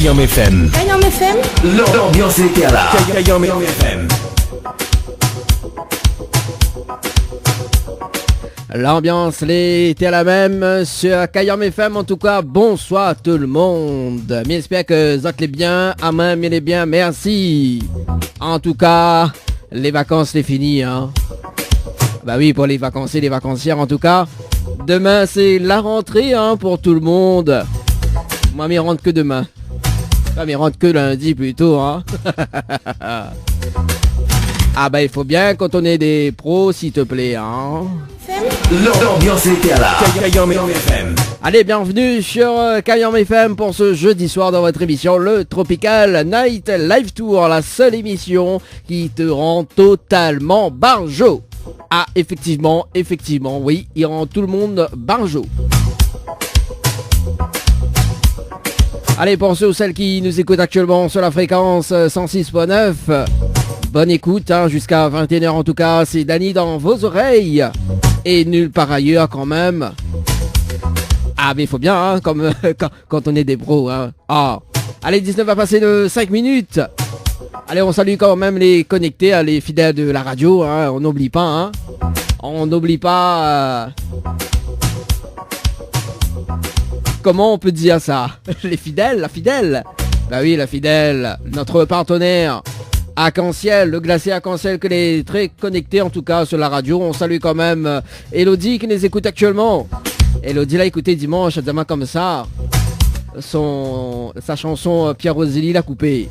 Kayam FM. Kayam FM. L'ambiance était là. Kayam FM. L'ambiance était la même sur Kayam FM. En tout cas, bonsoir tout le monde. J'espère que vous allez bien. À même, il est bien. Merci. En tout cas, les vacances, c'est fini. Hein. Bah oui, pour les vacanciers, les vacancières, en tout cas. Demain, c'est la rentrée hein, pour tout le monde. Moi, mais rentre que demain. Pas mais rentre que lundi plutôt. Hein. Ah bah il faut bien quand on est des pros, s'il te plaît. Hein. L'ambiance était là. Kayam FM. Allez, bienvenue sur Kayam FM pour ce jeudi soir dans votre émission le Tropical Night Live Tour, la seule émission qui te rend totalement barjo. Ah, effectivement, oui, il rend tout le monde barjo. Allez, pour ceux ou celles qui nous écoutent actuellement sur la fréquence 106.9, bonne écoute, hein, jusqu'à 21h en tout cas, c'est Dany dans vos oreilles. Et nulle part ailleurs quand même. Ah mais il faut bien hein, comme quand on est des pros hein. Ah. Allez, 19 va passer de 5 minutes. Allez, on salue quand même les connectés, les fidèles de la radio hein. On n'oublie pas hein. On n'oublie pas comment on peut dire ça? Les fidèles, la fidèle. Bah oui, la fidèle, notre partenaire Arc-en-Ciel, le glacier Arc-en-Ciel que les très connectés en tout cas sur la radio. On salue quand même Elodie qui les écoute actuellement. Elodie l'a écouté dimanche, demain comme ça. Sa chanson Pierre Roselli l'a coupé.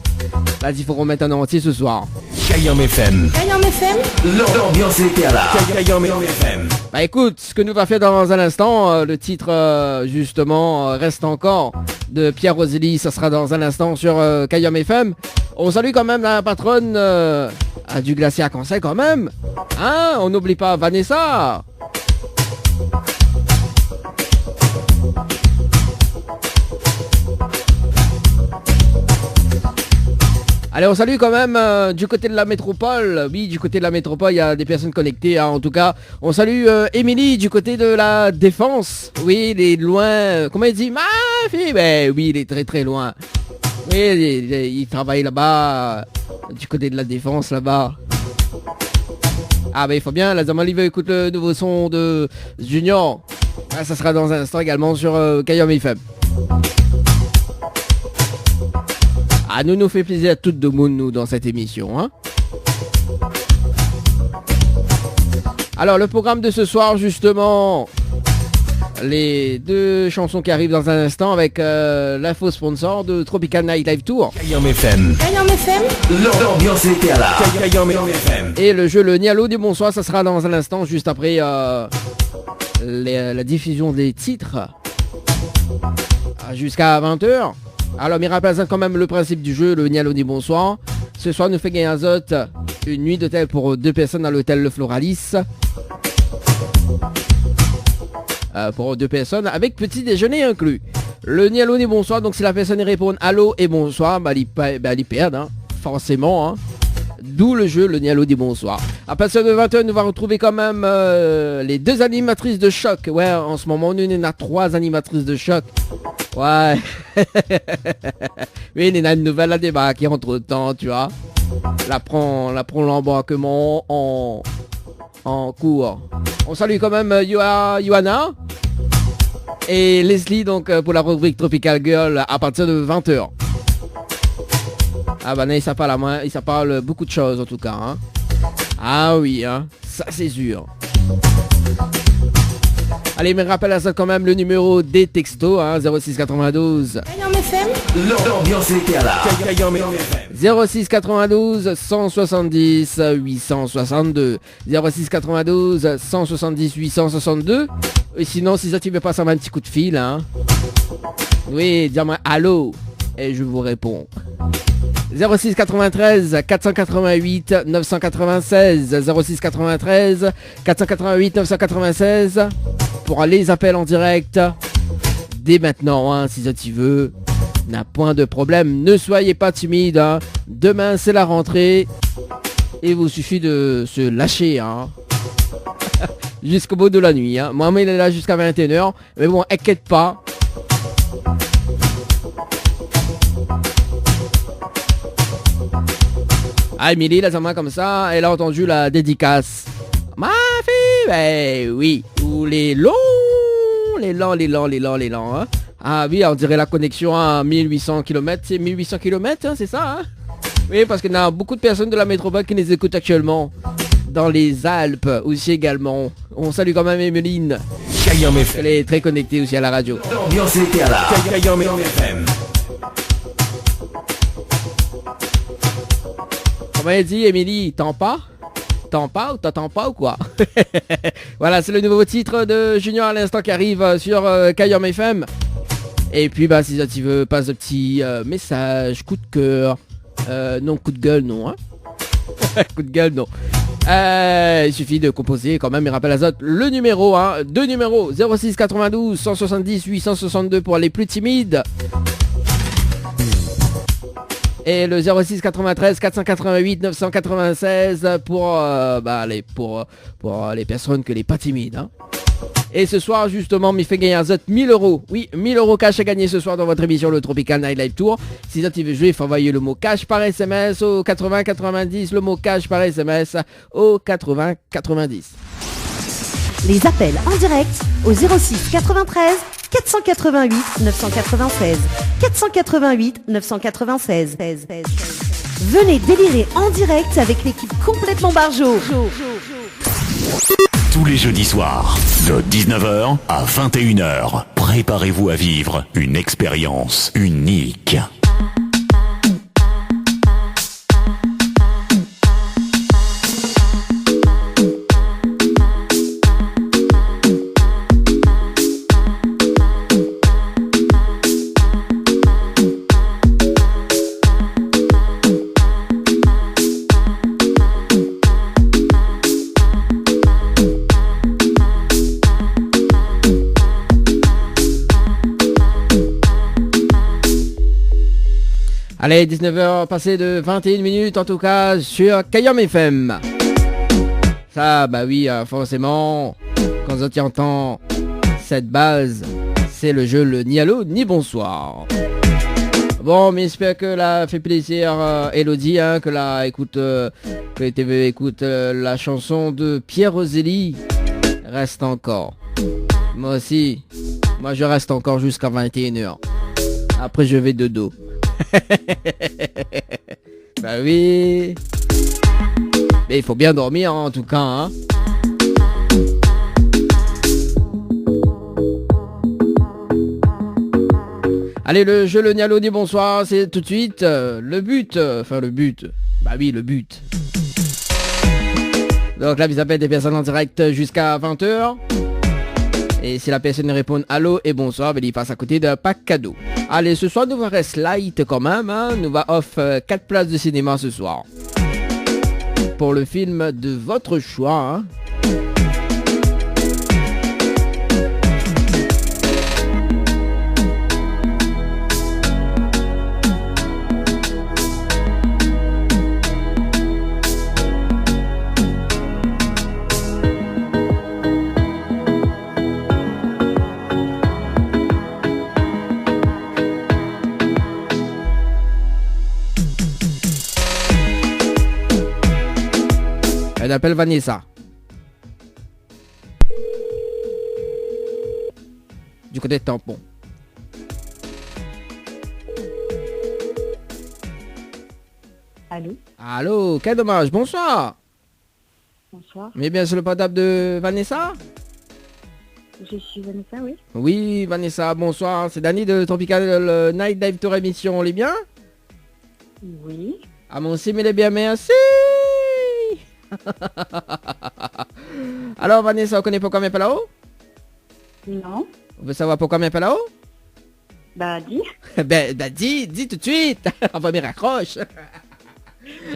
Là il faut remettre un entier ce soir. Kayam FM. Kayam FM. L'ambiance était là. Kayam FM. Bah écoute, ce que nous va faire dans un instant, le titre justement reste encore de Pierre Roselli, ça sera dans un instant sur Kayam FM. On salue quand même la patronne du glacier Arc-en-Ciel quand même. Hein, on n'oublie pas Vanessa. Allez, on salue quand même du côté de la métropole. Oui, du côté de la métropole, il y a des personnes connectées. Hein, en tout cas, on salue Émilie du côté de la Défense. Oui, il est loin. Comment il dit? Ma fille, ben oui, il est très très loin. Oui, il travaille là-bas, du côté de la Défense, là-bas. Ah ben il faut bien, la Zamali veut écouter le nouveau son de Junior. Ah, ça sera dans un instant également sur Kayam FM. Ah, nous fait plaisir à tout le monde, nous, dans cette émission. Hein. Alors, le programme de ce soir, justement, les deux chansons qui arrivent dans un instant avec l'info sponsor de Tropical Night Live Tour. Kayam FM. Kayam FM. L'ambiance était là. Kayam FM. Et le jeu Le Nialo du Bonsoir, ça sera dans un instant, juste après la diffusion des titres. Jusqu'à 20h. Alors, mais rappelez quand même le principe du jeu, le Nialo du Bonsoir. Ce soir, nous fait gagner un Zot, une nuit d'hôtel pour 2 personnes dans l'hôtel Le Floralis. Pour 2 personnes, avec petit déjeuner inclus. Le Nialo du Bonsoir, donc si la personne répond allô et bonsoir, bah, ils perdent, hein, forcément. Hein. D'où le jeu, le Nialo du Bonsoir. À partir de 20h, nous va retrouver quand même les 2 animatrices de choc. Ouais, en ce moment, nous, on a 3 animatrices de choc. Ouais. Oui, il y a une nouvelle à débarquer entre temps, tu vois. La prend l'embarquement en cours. On salue quand même Johanna et Leslie donc pour la rubrique Tropical Girl à partir de 20h. Ah bah non, ça parle beaucoup de choses en tout cas. Hein. Ah oui, hein, ça c'est sûr. Allez, me rappelle à ça quand même le numéro des textos, hein, 0692. Kayam FM. L'ambiance était là. Kayam FM. 0692 170 862. 0692 170 862. Et sinon, si ça tu veux pas, ça va un petit coup de fil, hein. Oui, dis-moi allô et je vous réponds. 06 93 488 996 06 93 488 996 pour les appels en direct dès maintenant, hein, si ça tu veux. N'a point de problème, ne soyez pas timide, hein. Demain c'est la rentrée et vous suffit de se lâcher, hein. Jusqu'au bout de la nuit, hein. Moi il est là jusqu'à 21h, mais bon, inquiète pas. Ah, Émilie, là, ça m'a comme ça, elle a entendu la dédicace. Ma fille, ben oui. Ou les longs, hein. Ah oui, on dirait la connexion à 1800 km. C'est 1800 km, hein, c'est ça, hein? Oui, parce qu'il y a beaucoup de personnes de la métropole qui les écoutent actuellement. Dans les Alpes aussi également. On salue quand même Emeline. Kayom FM. Elle est très connectée aussi à la radio. L'ambiance était là. Kayom FM. Comment elle dit, Émilie? T'en pas ou t'attends pas ou quoi? Voilà, c'est le nouveau titre de Junior à l'instant qui arrive sur Kayom FM. Et puis, bah, si tu veux, passe de petit message, coup de cœur. Non, coup de gueule, non, hein. Coup de gueule, non. Il suffit de composer quand même, il rappelle à Zot le numéro, hein, deux numéros, 06 92 170 862 pour les plus timides. Et le 06 93 488 996 pour les personnes que les pas timides, hein. Et ce soir, justement, m'y fait gagner un Zot 1000 euros. Oui, 1000 euros cash à gagner ce soir dans votre émission Le Tropical Night Live Tour. Si tu veux jouer, il faut envoyer le mot cash par SMS au 80 90. Le mot cash par SMS au 80 90. Les appels en direct au 06 93 488 996. 488 996. Venez délirer en direct avec l'équipe complètement barjo. Tous les jeudis soirs, de 19h à 21h, préparez-vous à vivre une expérience unique. Allez, 19h passé de 21 minutes en tout cas sur Kayom FM. Ça, bah oui, forcément, quand on entend cette base, c'est le jeu le ni allô ni bonsoir. Bon, mais j'espère que la fait plaisir Elodie, hein, que la écoute, la chanson de Pierre Roselli. Reste encore. Moi aussi, je reste encore jusqu'à 21h. Après, je vais de dos. Bah oui. Mais il faut bien dormir, hein, en tout cas, hein. Allez, le jeu le Nialo dit bonsoir, c'est tout de suite le but. Bah oui, le but. Donc là, vous appelez des personnes en direct jusqu'à 20h. Et si la personne répond allô et bonsoir, ben il passe à côté d'un pack cadeau. Allez, ce soir, nous va rester light quand même, hein. Nous va offre 4 places de cinéma ce soir. Pour le film de votre choix, hein. Elle appelle Vanessa. Du côté de Tampon. Allô? Allô, quel dommage, bonsoir. Bonsoir. Mais bien sur le portable de Vanessa? Je suis Vanessa, oui. Oui, Vanessa, bonsoir. C'est Dani de Tropical Night Dive Tour émission, on est bien? Oui. Ah mon sim, il est bien, merci. Alors Vanessa, on connaît pourquoi mes pas là-haut? Non. On veut savoir pourquoi mes pas là-haut? Bah, dis. ben dis tout de suite. On va me raccroche.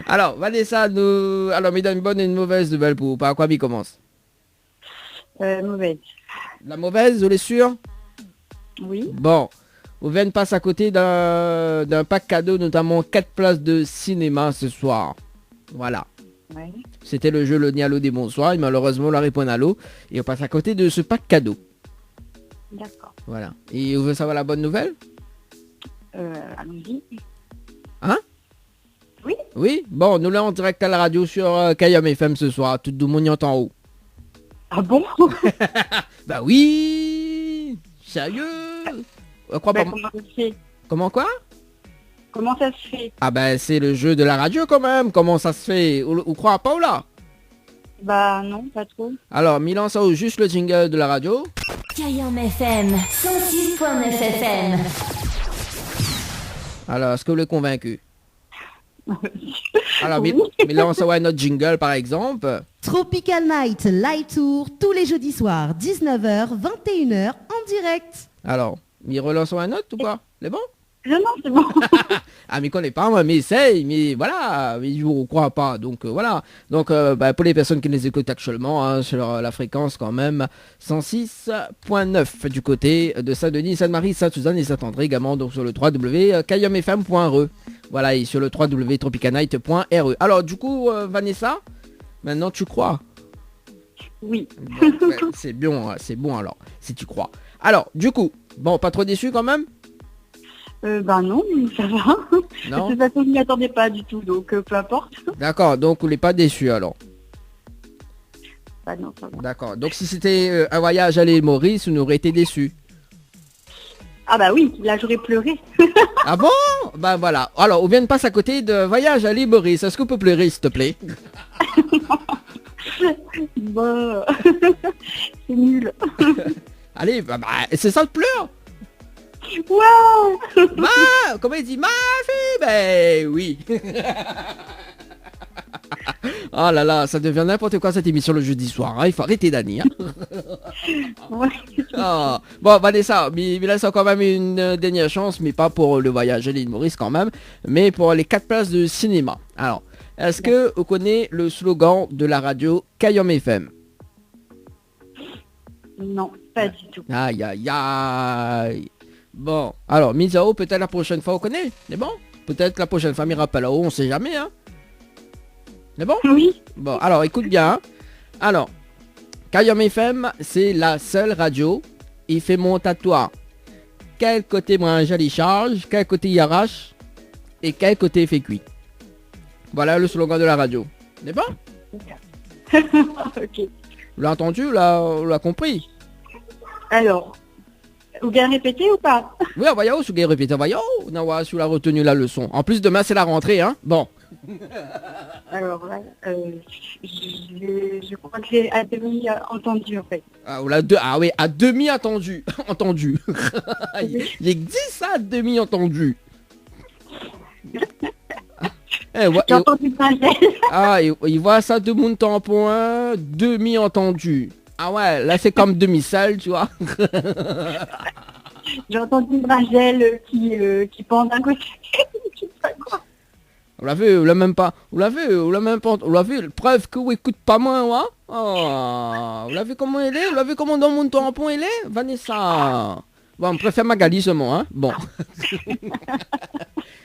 Alors Vanessa, alors me donne une bonne et une mauvaise nouvelle pour par quoi il commence? Mauvaise. La mauvaise, vous l'êtes sûr? Oui. Bon, vous venez passer à côté d'un pack cadeau, notamment 4 places de cinéma ce soir. Voilà. Ouais. C'était le jeu le Nialo des bonsoirs. Et malheureusement, on a répondu à l'eau. Et on passe à côté de ce pack cadeau. D'accord. Voilà. Et vous voulez savoir la bonne nouvelle? Allons-y. Hein? Oui. Oui, bon, nous là en direct à la radio sur Kayam FM ce soir, tout le monde y entend en haut. Ah bon? Bah oui, sérieux. Crois Bah, pas... comment ça se fait? Comment quoi? Comment ça se fait? Ah ben c'est le jeu de la radio quand même, comment ça se fait? Ou crois pas ou là? Bah non, pas trop. Alors, Milan, ça ou juste le jingle de la radio? Kayam FM 106.9 FM. Alors, est-ce que vous êtes convaincu? Alors, Oui. Milan, ça va notre jingle par exemple. Tropical Night Live Tour tous les jeudis soirs, 19h, 21h en direct. Alors, il relance un autre ou pas? C'est bon? Non, c'est bon. Ah, mais connaît pas, moi, mais essaye, mais voilà, mais je ne crois pas, donc voilà. Donc, pour les personnes qui les écoutent actuellement, hein, sur la fréquence quand même, 106.9 du côté de Saint-Denis, Sainte-Marie, Sainte-Suzanne et Saint-André, également donc sur le www.kayamfm.re. Voilà, et sur le www.tropicanight.re. Alors, du coup, Vanessa, maintenant tu crois? Oui. Bon, ouais, c'est bon, c'est bon alors, si tu crois. Alors, du coup, bon, pas trop déçu quand même? Bah non, ça va. Non. De toute façon, je m'y attendais pas du tout, donc peu importe. D'accord, donc vous n'êtes pas déçu alors. Bah non, ça va. D'accord, donc si c'était un voyage à l'île Maurice, vous auriez été déçu. Ah bah oui, là j'aurais pleuré. Ah bon? Bah voilà. Alors, on vient de passer à côté de voyage à l'île Maurice. Est-ce qu'on peut pleurer, s'il te plaît? Bah, c'est nul. Allez, c'est ça le pleur? Waouh. Comment il dit? Ma fille? Ben oui. Oh là là, ça devient n'importe quoi cette émission le jeudi soir. Hein. Il faut arrêter Dani. Hein. Ouais. Oh. Bon, Vanessa, il laisse quand même une dernière chance, mais pas pour le voyage à l'île Maurice quand même, mais pour les 4 places de cinéma. Alors, est-ce que vous connaissez le slogan de la radio Kayam FM? Non, pas du tout. Aïe aïe aïe. Bon, alors Misao, peut-être la prochaine fois on connaît. C'est bon? Peut-être la prochaine fois, il rappelle là-haut, on sait jamais, hein. C'est bon? Oui. Bon, alors écoute bien. Hein. Alors, Kayam FM, c'est la seule radio. Il fait mon tatouage. Quel côté branche il charge, quel côté il arrache et quel côté il fait cuit. Voilà le slogan de la radio. C'est bon? Ok. Vous l'avez entendu, vous l'avez compris? Alors, vous bien répéter ou pas? Oui, voyons, je vais répéter, voyons, on sur la retenu la leçon. En plus, demain, c'est la rentrée, hein. Bon. Alors là, je crois que j'ai à demi entendu en fait. Ah, oui, à demi entendu. Entendu. Il existe ça, à demi entendu. J'ai entendu parler. Ah, il voit ça de mon tampon, hein, demi entendu. Ah ouais, là c'est comme demi-salle, tu vois. J'ai entendu Rachel qui pend d'un côté. Je sais pas quoi. Vous l'avez, vous l'avez même pas. Vous l'avez, preuve que vous écoute pas moi, hein. Oh, vous l'avez comment elle est? Vous l'avez comment dans mon tampon elle est? Vanessa. Bon, on préfère Magali seulement, hein. Bon.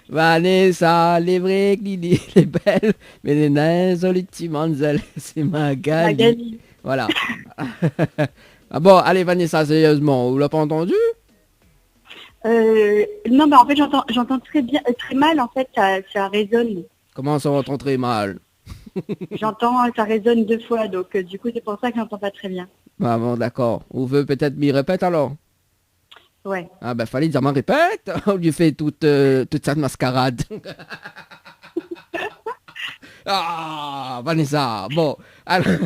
Vanessa, les vrais, les belles, mais les nains, les petits manzels, c'est Magali. Magali. Voilà. Ah bon, allez Vanessa, sérieusement, vous l'avez pas entendu? Non, mais en fait, j'entends très mal, en fait, ça résonne. Comment ça entend très mal? J'entends, ça résonne 2 fois, donc du coup, c'est pour ça que j'entends pas très bien. Ah bon, d'accord. Vous veut peut-être m'y répète alors? Ouais. Ah ben, fallait dire m'en répète. On lui fait toute cette mascarade. Ah, Vanessa, bon. Alors,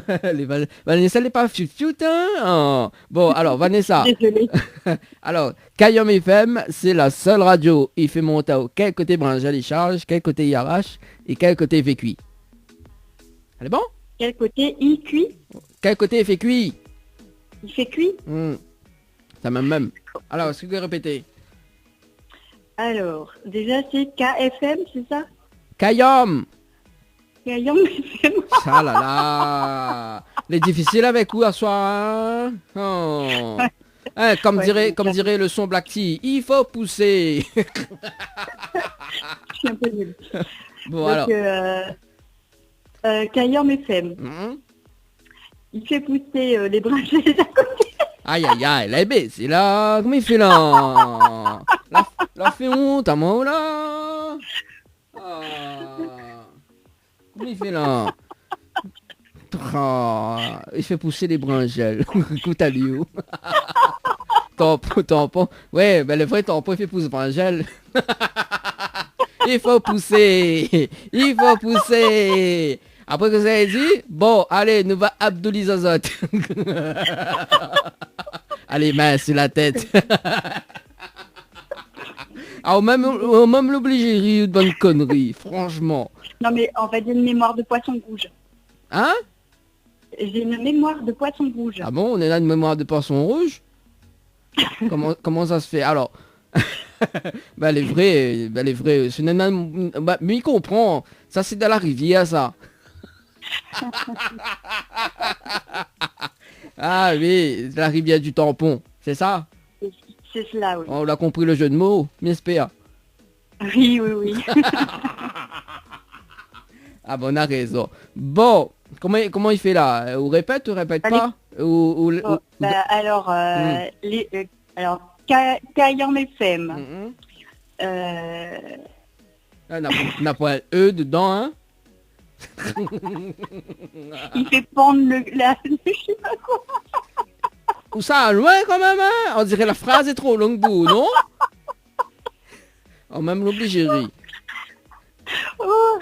Vanessa, elle n'est pas fiut, hein. Oh. Bon, alors, Vanessa. Désolée. Alors, Kayam FM, c'est la seule radio. Il fait monter au quel côté branche les charges, quel côté il arrache et quel côté il fait cuit. Elle est bon? Quel côté il cuit? Quel côté il fait cuit? Il fait cuit? Ça même. Alors, est-ce que vous pouvez répéter? Alors, déjà, c'est KFM, c'est ça? Kayam. Kayam FM. Ah là là. Les difficiles avec vous à soir, hein? Oh. Hein, comme dirait le son Black Tea, il faut pousser. Je suis un peu nulle. Bon, donc, alors. Kayam FM. Il fait pousser les branchés à côté. Aïe aïe aïe, la c'est là, comment il fait là? La fait honte à moi là. Comment il fait là? Oh, il fait pousser les brinjelles. Écoute à lui. Tampon. Ouais, ben le vrai tampon, il fait pousser brinjelles. Il faut pousser. Après que ça ait dit, bon, allez, nous va Abdoulizazot. Allez, main sur la tête. Ah, même l'obligé de bonne connerie, franchement. Non, mais en fait, j'ai une mémoire de poisson rouge. Hein? J'ai une mémoire de poisson rouge. Ah bon, on est là une mémoire de poisson rouge? Comment ça se fait? Alors, bah les vrais, c'est mais il comprend. Ça c'est dans la rivière, ça. Ah oui, la rivière du tampon, c'est ça? C'est cela, oui. On a compris le jeu de mots, j'espère. Oui. Ah bon, on a raison. Bon, comment il fait là? Ou répète pas? Alors, Cayenne FM. N'a pas un E dedans, hein? Il fait pendre je sais pas quoi. Ou ça, loin quand même, hein? On dirait la phrase est trop longue pour vous, non? On même l'obligérie. Oh,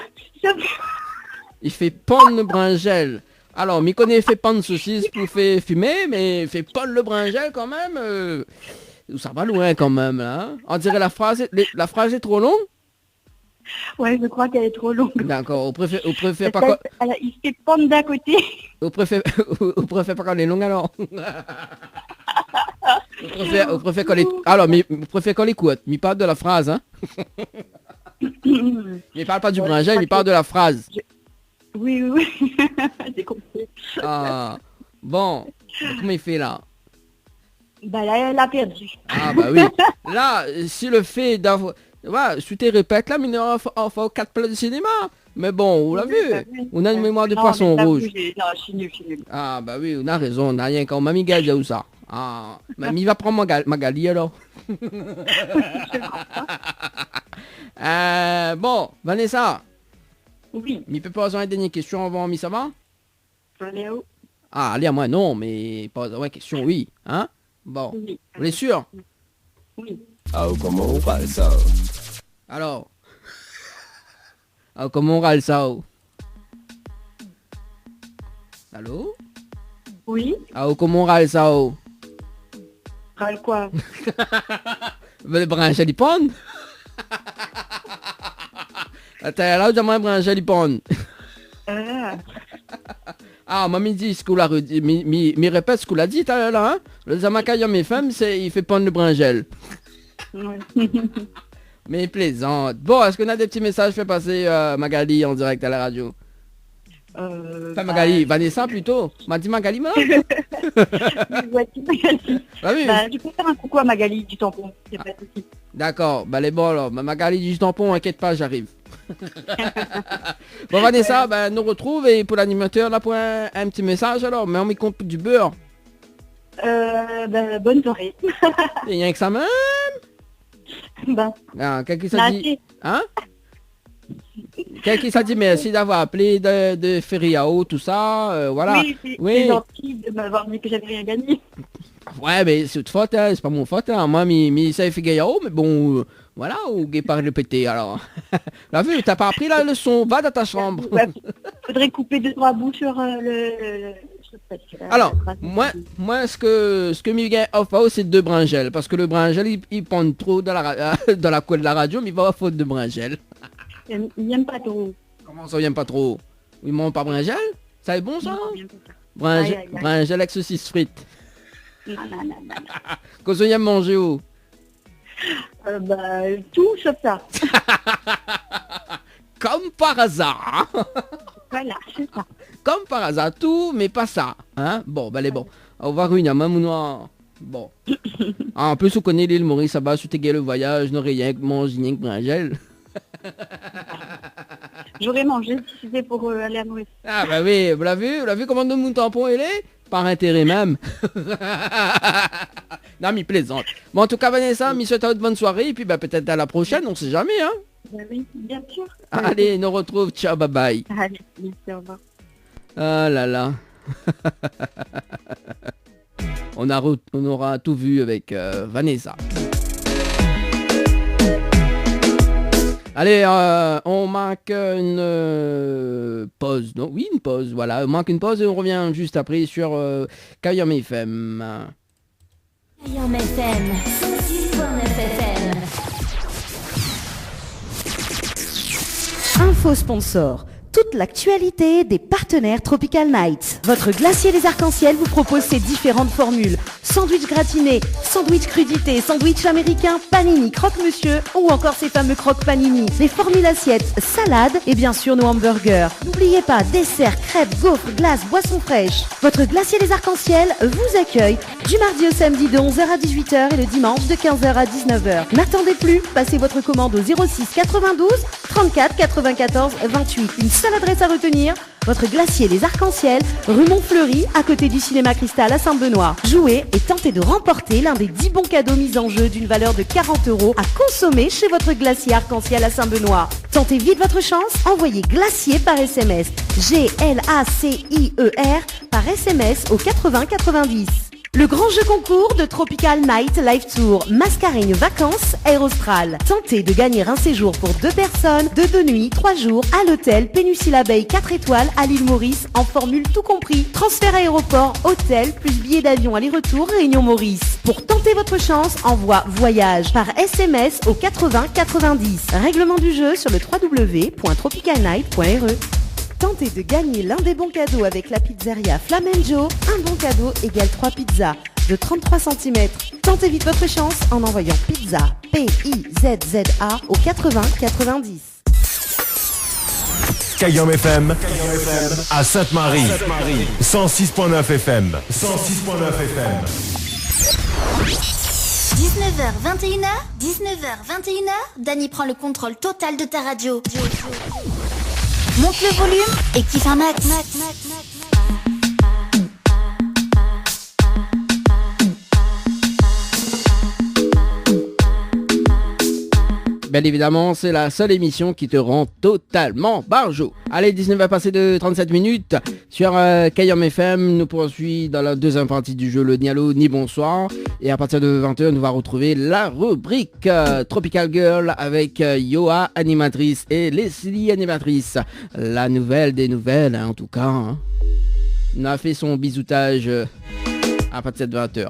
Il fait pendre le brinjel. Alors, m'y connaît fait pendre saucisse pour faire fumer, mais fait pendre le brinjel quand même. Ça va loin quand même, là. Hein? On dirait la phrase est trop longue. Ouais, je crois qu'elle est trop longue. D'accord, on préfère pas quand... Alors, il se fait pendre d'un côté. On préfère pas quand elle est longue alors. on préfère quand elle est... Alors, on préfère quand elle est courte. Mais parle de la phrase, hein. Il parle pas du brinjel, il parle de la phrase. Oui. J'ai compris. Ah, bon. Comment il fait là? Bah là, elle a perdu. Ah bah oui. Là, si le fait d'avoir... Ouais, si tu répètes là, mais on fait 4 plats de cinéma. Mais bon, on l'a vu. On a une mémoire de poisson rouge. Non, je suis nul. Ah bah oui, on a raison, on n'a rien quand Mamie Gali ou ça. Ah, Mamie va prendre Magali alors. Bon, Vanessa. Oui. Mais peut pas avoir une dernière question avant, mais ça va? Léo. Ah, allez à moi, non, mais pas avoir une question, oui. Hein? Bon, Oui. vous êtes sûr? Oui. Comment on parle ça? Alors, comment on râle ça? Allô? Oui. Comment on râle ça? Râle quoi? Le brinjel, il pond? Attends, là, où j'aimerais brinjel, il pond? Ah, mamie dit ce qu'on l'a redit, mais répète ce qu'on l'a dit, là, hein? Le zamakaïa, mes femmes, il fait pondre le brinjel. Mais plaisante. Bon, est-ce qu'on a des petits messages fait passer Magali en direct à la radio? Enfin, Magali, Vanessa plutôt. M'a dit Magali, moi? Magali. Ah oui. Tu peux faire un coucou à Magali du tampon, c'est pas de souci. D'accord, bah les bons alors. Magali du tampon, inquiète pas, j'arrive. Bon Vanessa, nous retrouve et pour l'animateur, là pour un petit message alors, mais on m'y compte du beurre. Bonne soirée. Il y a un examen? Quelqu'un s'est dit... Hein? Quelqu'un s'est dit merci d'avoir appelé de Feriao, tout ça, voilà. Oui, c'est gentil de m'avoir dit que j'avais rien gagné. Ouais, mais c'est votre faute, hein, c'est pas mon faute, hein. Moi, ça fait Feriao, mais bon, voilà, ou par le pété, alors. Là, vu, t'as pas appris la leçon, va dans ta chambre. Ouais, faudrait couper 2-3 bouts sur Alors, moi, ce que m'y gagne off c'est 2 brinjels, parce que le bringel, il pond trop dans la cour de la radio, mais il va avoir faute de bringel. Il n'aime pas trop. Comment ça, il aime pas trop? Il mange pas bringel? Ça est bon, ça? Bringel avec saucisse frites. Non. Qu'est-ce qu'il aime manger où? Tout sauf ça. Comme par hasard. Voilà, c'est ça. Comme par hasard, tout, mais pas ça. Hein? Bon, les bon. On va ruiner, même noir. Bon. En plus, on connaît l'île Maurice, ça va, sur tes le voyage, n'aurait rien que manger, rien que bringel. J'aurais mangé si c'était pour aller à Maurice. Ah bah oui, vous l'avez vu comment mon tampon il est? Par intérêt même. Non, mais plaisante. Bon, en tout cas, Vanessa, souhaite une bonne soirée, et puis peut-être à la prochaine, on sait jamais, hein. Oui, bien sûr. Allez, nous retrouve. Ciao, bye bye. Allez, merci, au revoir. Ah là là. On aura tout vu avec Vanessa. Allez, on marque une pause. Non, oui, une pause. Voilà, on marque une pause et on revient juste après sur Kayam FM. Kayam FM, 106.9 FM. Info sponsor. Toute l'actualité des partenaires Tropical Night. Votre glacier des arcs-en-ciel vous propose ses différentes formules. Sandwich gratiné, sandwich crudité, sandwich américain, panini, croque-monsieur ou encore ces fameux croque-panini. Les formules assiettes, salades et bien sûr nos hamburgers. N'oubliez pas, dessert, crêpes, gaufres, glaces, boissons fraîches. Votre glacier des arcs-en-ciel vous accueille du mardi au samedi de 11h à 18h et le dimanche de 15h à 19h. N'attendez plus, passez votre commande au 06 92 34 94 28. Une seule adresse à retenir, votre glacier Les Arcs-en-Ciel, rue Montfleury, à côté du cinéma Cristal à Saint-Benoît. Jouez et tentez de remporter l'un des 10 bons cadeaux mis en jeu d'une valeur de 40 € à consommer chez votre glacier Arc-en-Ciel à Saint-Benoît. Tentez vite votre chance, envoyez glacier par SMS, GLACIER par SMS au 80 90. Le grand jeu concours de Tropical Night Live Tour, Mascareignes Vacances Air Austral. Tentez de gagner un séjour pour 2 personnes, de 2 nuits, 3 jours à l'hôtel Péninsula Bay 4 étoiles à l'île Maurice en formule tout compris. Transfert aéroport, hôtel, plus billets d'avion aller-retour Réunion Maurice. Pour tenter votre chance, envoie voyage par SMS au 80 90. Règlement du jeu sur le www.tropicalnight.re. Tentez de gagner l'un des bons cadeaux avec la pizzeria Flamenjo. Un bon cadeau égale 3 pizzas de 33 cm. Tentez vite votre chance en envoyant pizza, P-I-Z-Z-A au 80 90. Kayam FM à Sainte-Marie. 106.9 FM. 19h, 21h, Dany prend le contrôle total de ta radio. Monte le volume et kiffe un max. Bien évidemment, c'est la seule émission qui te rend totalement barjo. Allez, 19 va passer de 37 minutes sur Kayam FM. Nous poursuivons dans la deuxième partie du jeu, le ni allô ni bonsoir. Et à partir de 20h, nous va retrouver la rubrique Tropical Girl avec Yoa, animatrice, et Leslie, animatrice. La nouvelle des nouvelles, hein, en tout cas. Hein. On a fait son bisoutage à partir de 20h.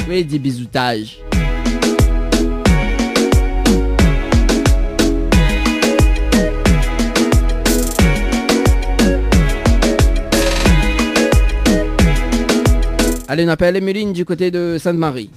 Oui, des bisoutages. Allez, on appelle Emeline du côté de Sainte-Marie.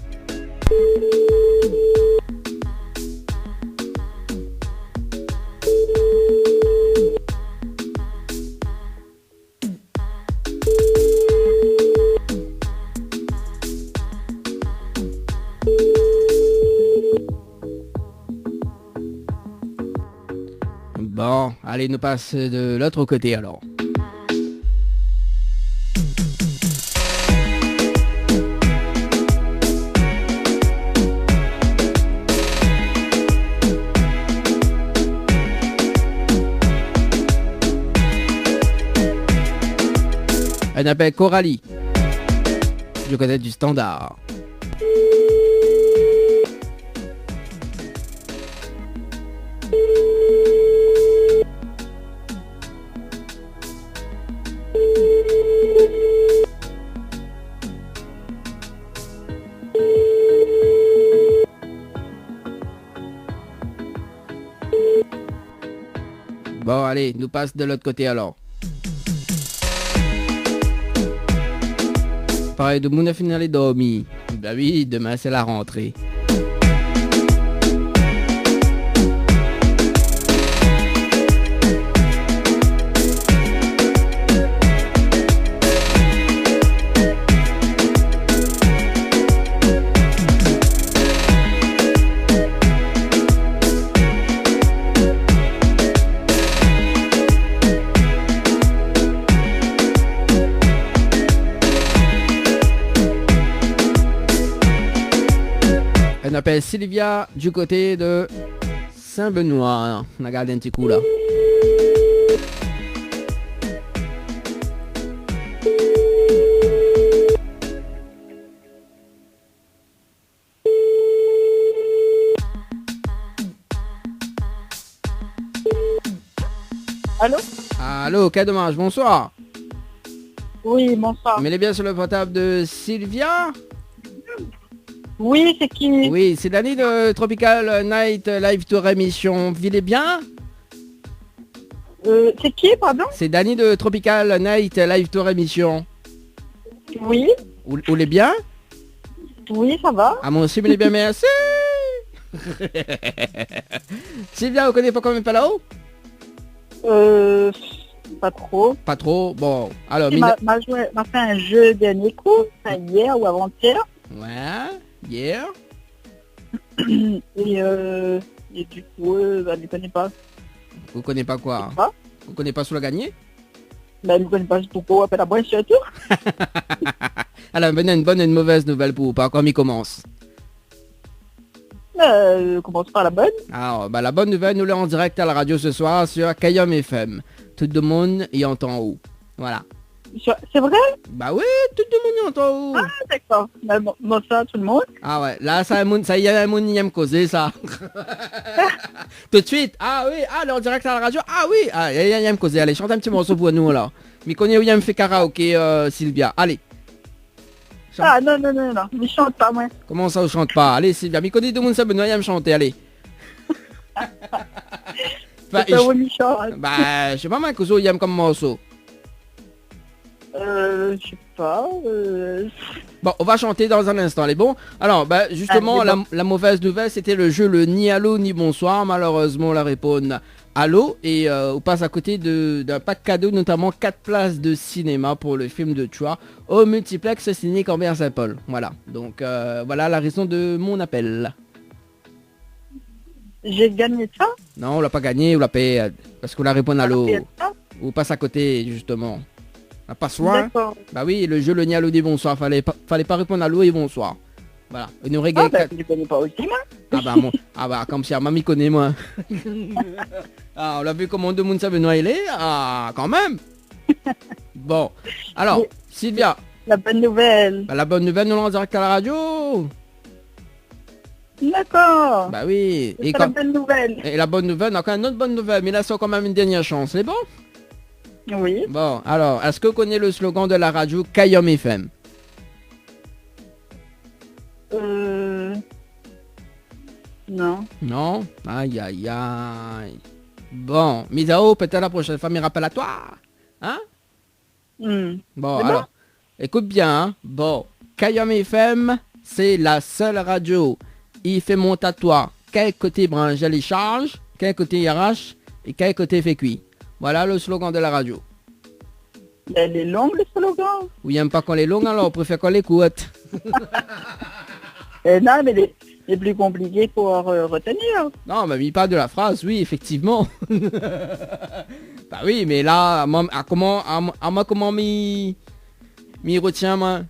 Bon, allez, nous passe de l'autre côté alors. Elle s'appelle Coralie. Je connais du standard. Bon, allez, nous passe de l'autre côté alors. Pareil de mon finale dormi. Bah oui, demain c'est la rentrée. s'appelle Sylvia du côté de Saint-Benoît. On a gardé un petit coup là. Allô? Allô, quel dommage, bonsoir. Oui, bonsoir. Mais bien sur le portable de Sylvia. Oui, c'est qui? Oui, c'est Dani de Tropical Night Live Tour émission. Vous allez bien? C'est qui, pardon? C'est Dani de Tropical Night Live Tour émission. Oui. Vous allez bien? Oui, ça va. Ah, moi aussi, vous allez bien, merci. Sylvia, vous connaissez pas quand même pas là-haut? Pas trop. Pas trop. Bon, alors... Il m'a fait un jeu dernier coup, hier ou avant-hier. Ouais, hier. Et du coup, elle ne connaît pas. Vous connaissez pas quoi? Pas. Vous connaissez pas sous le gagné? Ben, elle ne connaît pas pourquoi on appelle la boîte surtout. Alors, venez une bonne et une mauvaise nouvelle pour vous. Par quoi m'y commence? Commence par la bonne. Alors, bah, la bonne nouvelle, nous l'avons en direct à la radio ce soir sur Kayom FM. Tout le monde y entend haut. Voilà. C'est vrai? Bah oui, tout le monde y entend haut. Ah, d'accord. Ben, bon, ça, tout le monde. Ah ouais, là, ça y est, un monde y aime causer, ça. Tout de suite. Ah oui, là, en direct à la radio. Ah oui, il y aime causer. Allez, chante un petit morceau pour nous, là. Mais connais où il me fait karaoké, Sylvia. Allez. Chante. Ah, non, je chante pas, moi. Comment ça, on chante pas? Allez, Sylvia, mais connais tout le monde, ça, Benoît, il aime chanter, allez. Bah, je sais pas, moi, que il aime comme morceau. Je sais pas. Bon, on va chanter dans un instant, les bons. Alors, bah, justement, la mauvaise nouvelle, c'était le jeu le ni allô ni bonsoir. Malheureusement, la réponse allô. Et on passe à côté d'un pack cadeau, notamment 4 places de cinéma pour le film de Troy au multiplex signé Corbert Saint-Paul. Voilà. Donc, voilà la raison de mon appel. J'ai gagné ça? Non, on l'a pas gagné, on l'a payé. Parce qu'on la répond allô. On passe à côté, justement. La passoire. Bah oui, le jeu le ni allô ni bonsoir. Fallait pas répondre allô et bonsoir. Voilà. Il nous régale. Ah bah, je connais pas aussi, moi. Ah bah, comme si mamie connaît, moi. Ah, on l'a vu comment de monde ça Benoît il est. Ah, quand même. Bon. Alors, Sylvia. La bonne nouvelle. Bah, la bonne nouvelle, nous l'avons en direct à la radio. D'accord. Bah oui. C'est la bonne nouvelle. Et la bonne nouvelle, encore une autre bonne nouvelle. Mais là, c'est quand même une dernière chance. C'est bon? Oui. Bon, alors, est-ce que vous connaissez le slogan de la radio Kayom FM? Non. Non? Aïe, aïe, aïe. Bon, Misao, peut-être la prochaine fois, mais rappelle à toi. Hein? Bon, alors, écoute bien. Hein? Bon, Kayom FM, c'est la seule radio. Il fait monter à toi. Quel côté branche les charges, quel côté arrache et quel côté fait cuit. Voilà le slogan de la radio. Elle est longue, le slogan. Oui, n'aime pas qu'on les longues, alors on préfère qu'on les courte. Non, mais c'est plus compliqué pour retenir. Non, mais il parle de la phrase, oui, effectivement. Bah oui, mais là, comment m'y retient, moi?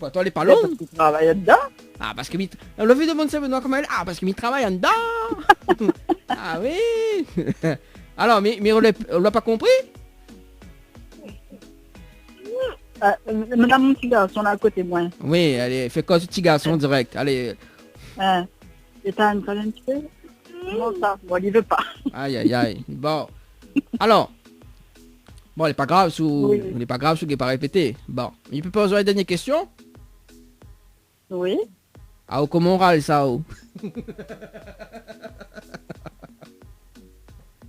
Pour toi, elle est pas longue. Parce qu'il travaille dedans. Ah, parce que le vu de mon Benoît comme elle. Ah, parce qu'il travaille en dedans. Ah oui. Alors, mais on l'a pas compris? Madame, mon petit garçon, là, à côté de moi. Oui, allez, fais quoi ce petit garçon direct? Allez. Et t'as un petit peu? Comment ça? Bon, il veut pas. Aïe, aïe, aïe. Bon. Alors. Bon, il n'est pas grave sous... Il n'est pas grave sous qu'il n'est pas répété. Bon. Il peut poser une dernière question? Oui. Ah, comment on râle ça?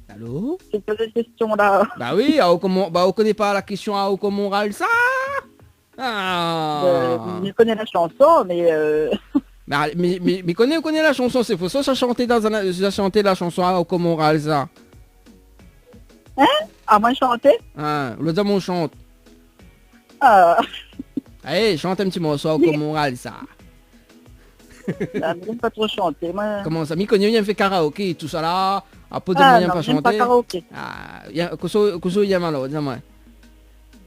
Allô? C'est pas cette question-là. Bah oui, on connaît pas la question à comment on râle ça? Ah. Je connais la chanson, mais... Mais on connaît la chanson, c'est faux. Ça chanter chanter la chanson à comment on râle ça? Hein? À moi chanter? Ah, le dame on chante. Allez, chante un petit morceau à comment on râle ça. J'aime pas trop chanter, moi. Comment ça? M'y connaît, il fait karaoké, tout ça là. Après, de moyen pas chanter. Pas karaoké. Qu'est-ce y a alors, dis-moi.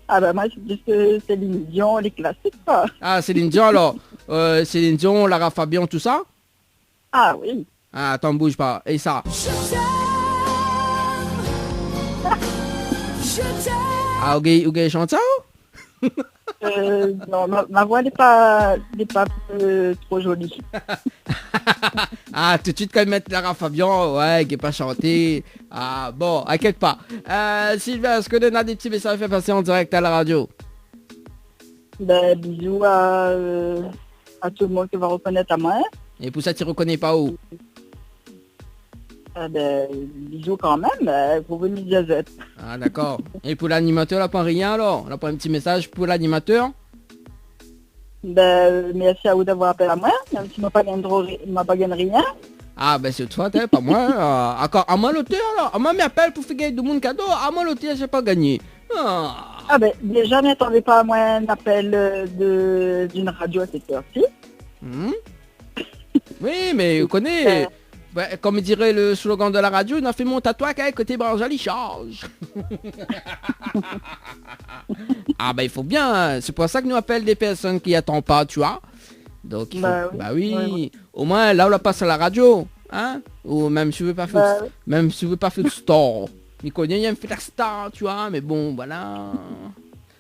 Ah bah moi, c'est Céline Dion, les classiques, quoi. Ah, Céline Dion, alors. Céline Dion, Lara Fabian, tout ça? Ah oui. Ah, attends, bouge pas. Et ça. Ah, ok, chante ça ou? Non, ma voix n'est pas trop jolie. Ah, tout de suite quand ils mettent Lara Fabian, ouais, qui n'est pas chanté. Ah, bon, inquiète pas. Sylvain, est-ce que tu as des petits messages à faire passer en direct à la radio? Ben, bisous à tout le monde qui va reconnaître à moi. Et pour ça, tu reconnais pas où? Ben, bisous quand même, pour venir Jazette. Ah, d'accord. Et pour l'animateur, là, pas rien alors? On a pas un petit message pour l'animateur? Ben, merci à vous d'avoir appelé à moi, même si m'a pas gagné rien. Ah, ben c'est toi, t'es pas moi. Encore, à moi l'auteur, là. À moi m'appelle pour faire gagner de mon cadeau. À moi l'auteur, j'ai pas gagné. Ah ben, déjà, n'attendez pas à moi un appel d'une radio à cette heure-ci. Oui, mais vous connaissez... Ouais, comme dirait le slogan de la radio, il a fait mon tatouage avec côté branjali charge. Ah ben il faut bien, c'est pour ça que nous appelle des personnes qui attendent pas, tu vois. Donc il faut... bah oui, ouais. Au moins là on la passe à la radio, hein. Ou même si tu veux pas faire, même si tu veux pas faire de star. Il connaît, il fait la star, tu vois, mais bon voilà.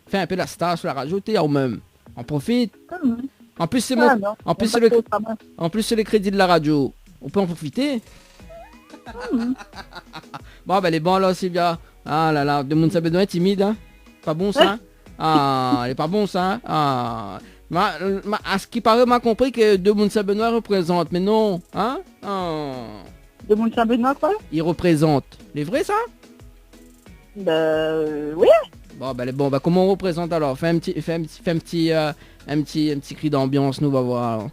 Fais un peu la star sur la radio, t'es au même. On profite. En plus c'est mon... en plus c'est le crédit de la radio. On peut en profiter. Bon, ben elle est bonne là, Sylvia. Ah là là, de mon sabedon est timide, hein. Pas bon ça. Ah, elle est pas bon ça. Ah. À ce qui paraît, m'a compris que de mon sabedon représente, mais non, hein. De mon sabedon quoi? Il représente. C'est vrai ça? Oui. Bon, ben elle est bon. Bah comment on représente alors? Fais un petit cri d'ambiance, nous va voir.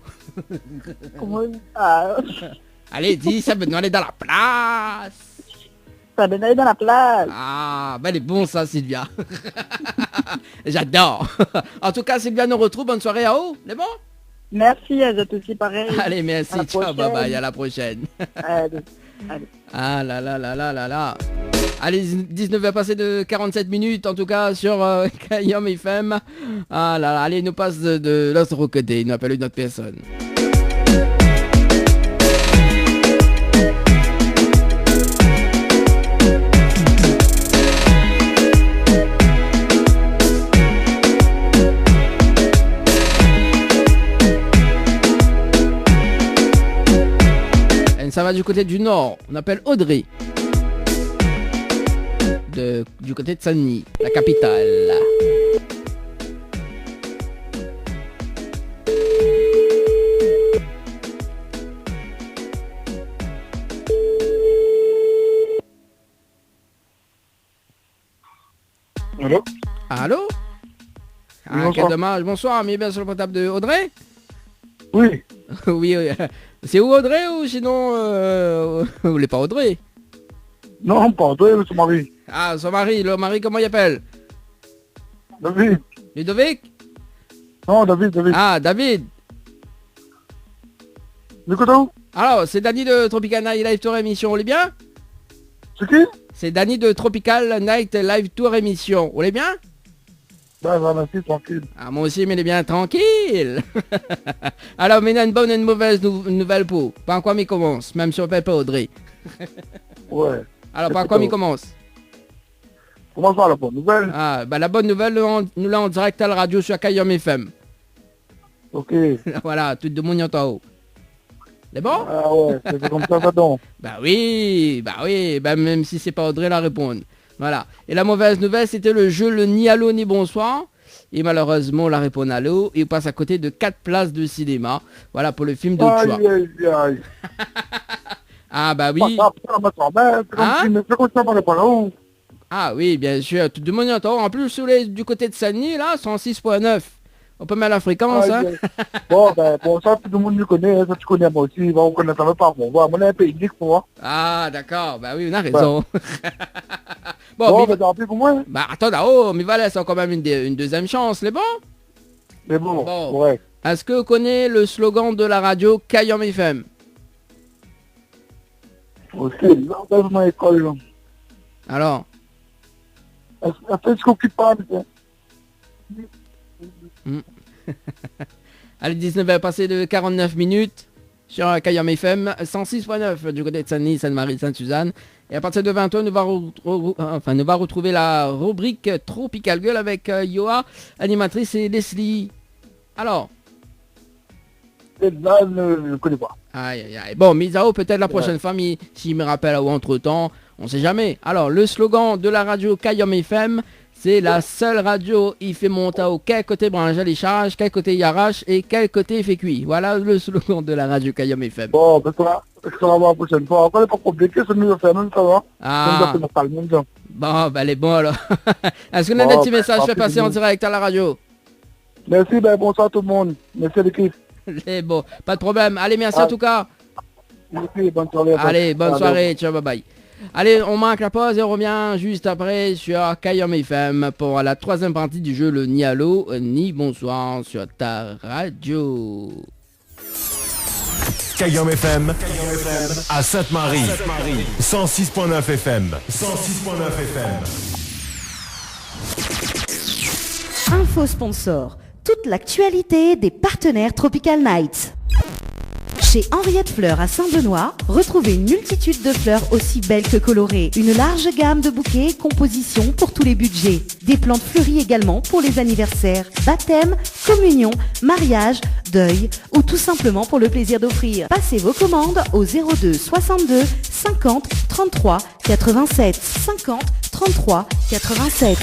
Comment Allez, dis, ça Benoît est dans la place. Ça Benoît est dans la place. Ah, ben elle est bon ça, Sylvia. J'adore. En tout cas, Sylvia nous retrouve. Bonne soirée à vous. C'est bon? Merci, à vous aussi pareil. Allez, merci. Ciao, bye bye. À la prochaine. Allez. Ah là là là là là là. Allez, 19h passé de 47 minutes en tout cas sur Kayom FM. Ah là là, allez, il nous passe de l'autre côté, il nous appelle une autre personne. Et ça va du côté du nord, on appelle Audrey. Du côté de Saint-Denis, la capitale. Allô? Allô? Ah, quel dommage. Bonsoir, mais bien sur le portable de Audrey? Oui. Oui, c'est où Audrey ou sinon vous voulez pas Audrey? Non, pas Audrey, c'est son mari. Ah, son mari, le mari comment il appelle? David. Ludovic? Non, David. Ah, David. Écoute où? Alors, c'est Danny de Tropical Night Live Tour Émission, on est bien? C'est qui? C'est Danny de Tropical Night Live Tour Émission, on est bien? Ben, merci, tranquille. Ah, moi aussi, mais il est bien tranquille. Alors, mais il y a une bonne et une mauvaise nouvelle pour. Par quoi il commence, même si on ne pas Audrey. Ouais. Alors, par quoi il commence? Comment ça, la bonne nouvelle? Ah, bah la bonne nouvelle, nous l'a en direct à la radio sur Kayom FM. Ok. Voilà, tout le monde y entend. C'est bon? Ah ouais, c'est comme ça donc. Bah oui, même si c'est pas Audrey la répondre. Voilà. Et la mauvaise nouvelle, c'était le jeu le ni allô ni bonsoir. Et malheureusement, on la répond allô. Et on passe à côté de 4 places de cinéma. Voilà pour le film de Chua. Aïe. Ah bah oui. Ah oui, bien sûr. Tout le monde y entend. En plus, du côté de Saint-Denis, là, 106.9. On peut mettre la fréquence, hein. Bon, ça, tout le monde le connaît. Ça, tu connais moi aussi. On connaît ça pas. Bon, on est un peu unique pour moi. Ah, d'accord. Bah oui, on a raison. Bon, mais t'as rappelé pour moi? Bah attends, là-haut, mais voilà, c'est quand même une deuxième chance, c'est bon? Mais bon, ouais. Est-ce que vous connaissez le slogan de la radio Kayom FM? Ok, dans ma école. Alors? Est-ce qu'on occupe pas? Allez, 19h passé de 49 minutes sur Kayam FM 106.9 du côté de Saint-Denis, Sainte-Marie, Sainte-Suzanne. Et à partir de 20h, nous va retrouver la rubrique Tropical Girl avec Yoa, animatrice, et Leslie. Alors Là, je ne connais pas. Aïe. Bon, Misao, peut-être la prochaine fois, s'il me rappelle ou entre-temps, on sait jamais. Alors, le slogan de la radio Kayam FM, c'est la seule radio, il fait monter au quel côté branche les charges, quel côté il arrache et quel côté il fait cuit. Voilà le slogan de la radio Kayam FM. Bon, ben ça va. Je te revois la prochaine fois. Encore, n'est pas compliqué, c'est mieux de faire même, ça va. Ah. Bon, ben, elle est bon alors. Est-ce qu'on a des petits messages fait passer en direct à la radio? Merci, ben bonsoir tout le monde. Merci l'équipe. C'est bon, pas de problème. Allez, merci en tout cas. Merci, bonne soirée. Allez, bonne soirée, ciao, bye bye. Allez, on marque la pause et on revient juste après sur Kayam FM pour la troisième partie du jeu, le ni allô, ni bonsoir sur ta radio. Kayam FM à Sainte-Marie, 106.9 FM. 106.9 FM. Info sponsor. Toute l'actualité des partenaires Tropical Nights. Chez Henriette Fleurs à Saint-Benoît, retrouvez une multitude de fleurs aussi belles que colorées. Une large gamme de bouquets et compositions pour tous les budgets. Des plantes fleuries également pour les anniversaires, baptêmes, communions, mariages, deuil ou tout simplement pour le plaisir d'offrir. Passez vos commandes au 02 62 50 33 87 50 33 87.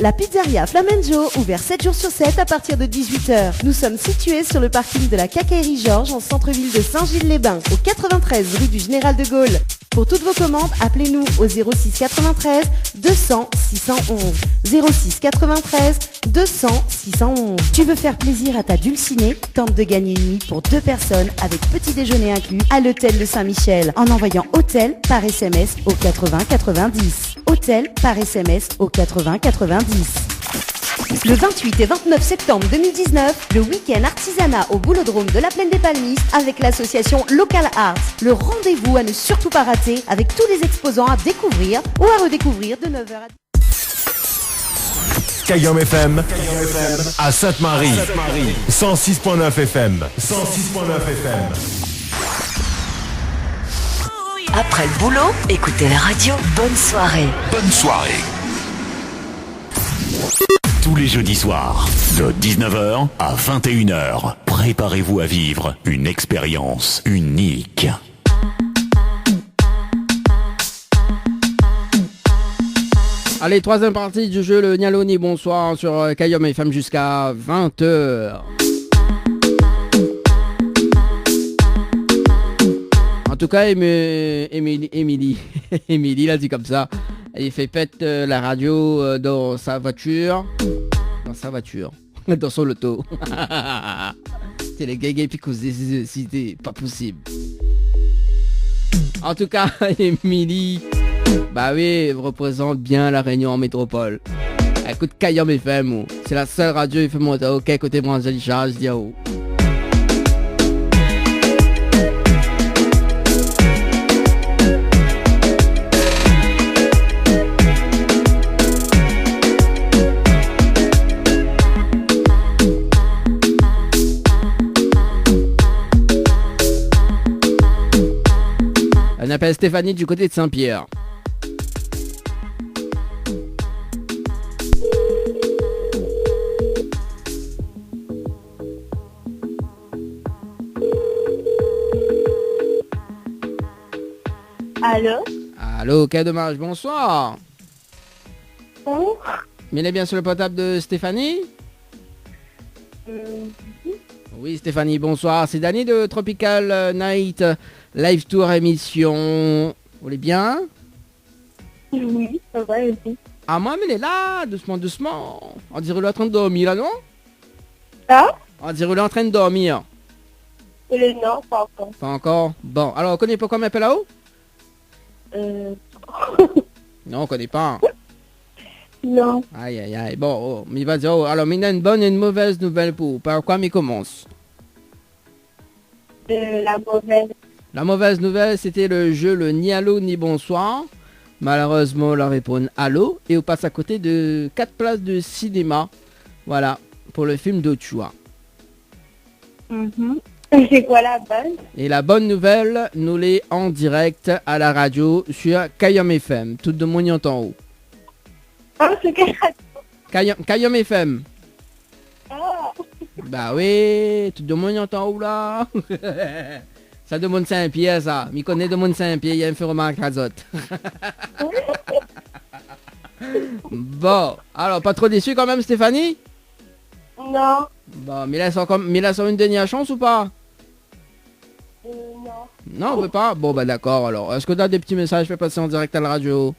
La pizzeria Flamenjo, ouvert 7 jours sur 7 à partir de 18h. Nous sommes situés sur le parking de la Quincaillerie Georges en centre-ville de Saint-Gilles-les-Bains, au 93 rue du Général de Gaulle. Pour toutes vos commandes, appelez-nous au 06 93 200 611. 06 93 200 611. Tu veux faire plaisir à ta dulcinée? Tente de gagner une nuit pour 2 personnes avec petit déjeuner inclus à l'hôtel de Saint-Michel en envoyant hôtel par SMS au 80 90. Hôtel par SMS au 80 90. Le 28 et 29 septembre 2019, le week-end artisanat au Boulodrome de la Plaine des Palmistes avec l'association Local Arts. Le rendez-vous à ne surtout pas rater avec tous les exposants à découvrir ou à redécouvrir de 9h à 10h. Kayam FM à Sainte-Marie, 106.9 FM. 106.9 FM. Après le boulot, écoutez la radio. Bonne soirée. Bonne soirée. Tous les jeudis soirs, de 19h à 21h, préparez-vous à vivre une expérience unique. Allez, troisième partie du jeu, le Nialoni, bonsoir sur Kayam FM jusqu'à 20h. En tout cas, Émilie, là dit comme ça, il fait pète la radio dans sa voiture, dans son loto. C'est les gays puis c'était pas possible. En tout cas, Émilie, bah oui, représente bien la Réunion en métropole. Écoute Kayam FM, c'est la seule radio, il fait monter ok côté Branzali Charles, Diao. On appelle Stéphanie du côté de Saint-Pierre. Allô? Allô, quel dommage, bonsoir. Oh. Mais il est bien sur le portable de Stéphanie? Oui, Stéphanie, bonsoir. C'est Dani de Tropical Night Live Tour émission. Vous allez bien? Oui, ça va aussi. Ah, moi, mais elle est là, doucement, doucement. On dirait qu'il est en train de dormir, là, non? Ah? On dirait qu'il est en train de dormir. Non, pas encore. Pas encore? Bon, alors, on connaît pas comment m'appelle là-haut? Non, on connaît pas. Non. Aïe, aïe, aïe. Bon, oh, mais il va dire, oh, alors, il y a une bonne et une mauvaise nouvelle pour vous. Par quoi il commence? La mauvaise. La mauvaise nouvelle, c'était le jeu le ni allô ni bonsoir. Malheureusement, on répond allô et on passe à côté de 4 places de cinéma. Voilà, pour le film d'Ochoa. C'est quoi la bonne? Et la bonne nouvelle, nous l'est en direct à la radio sur Kayom FM. Tout le monde y entend haut. Oh, c'est quelle radio? Kayom FM. Ah. Bah oui, tout le monde y entend haut là. Ça demande Saint-Pierre ça. M'y connaît de monde Saint-Pierre, il y a un fait remarque à Zot. Bon, alors pas trop déçu quand même Stéphanie? Non. Bon, mais là sur une dernière chance ou pas? Non. Non, on veut pas? Bon bah d'accord alors. Est-ce que tu as des petits messages fait passer en direct à la radio?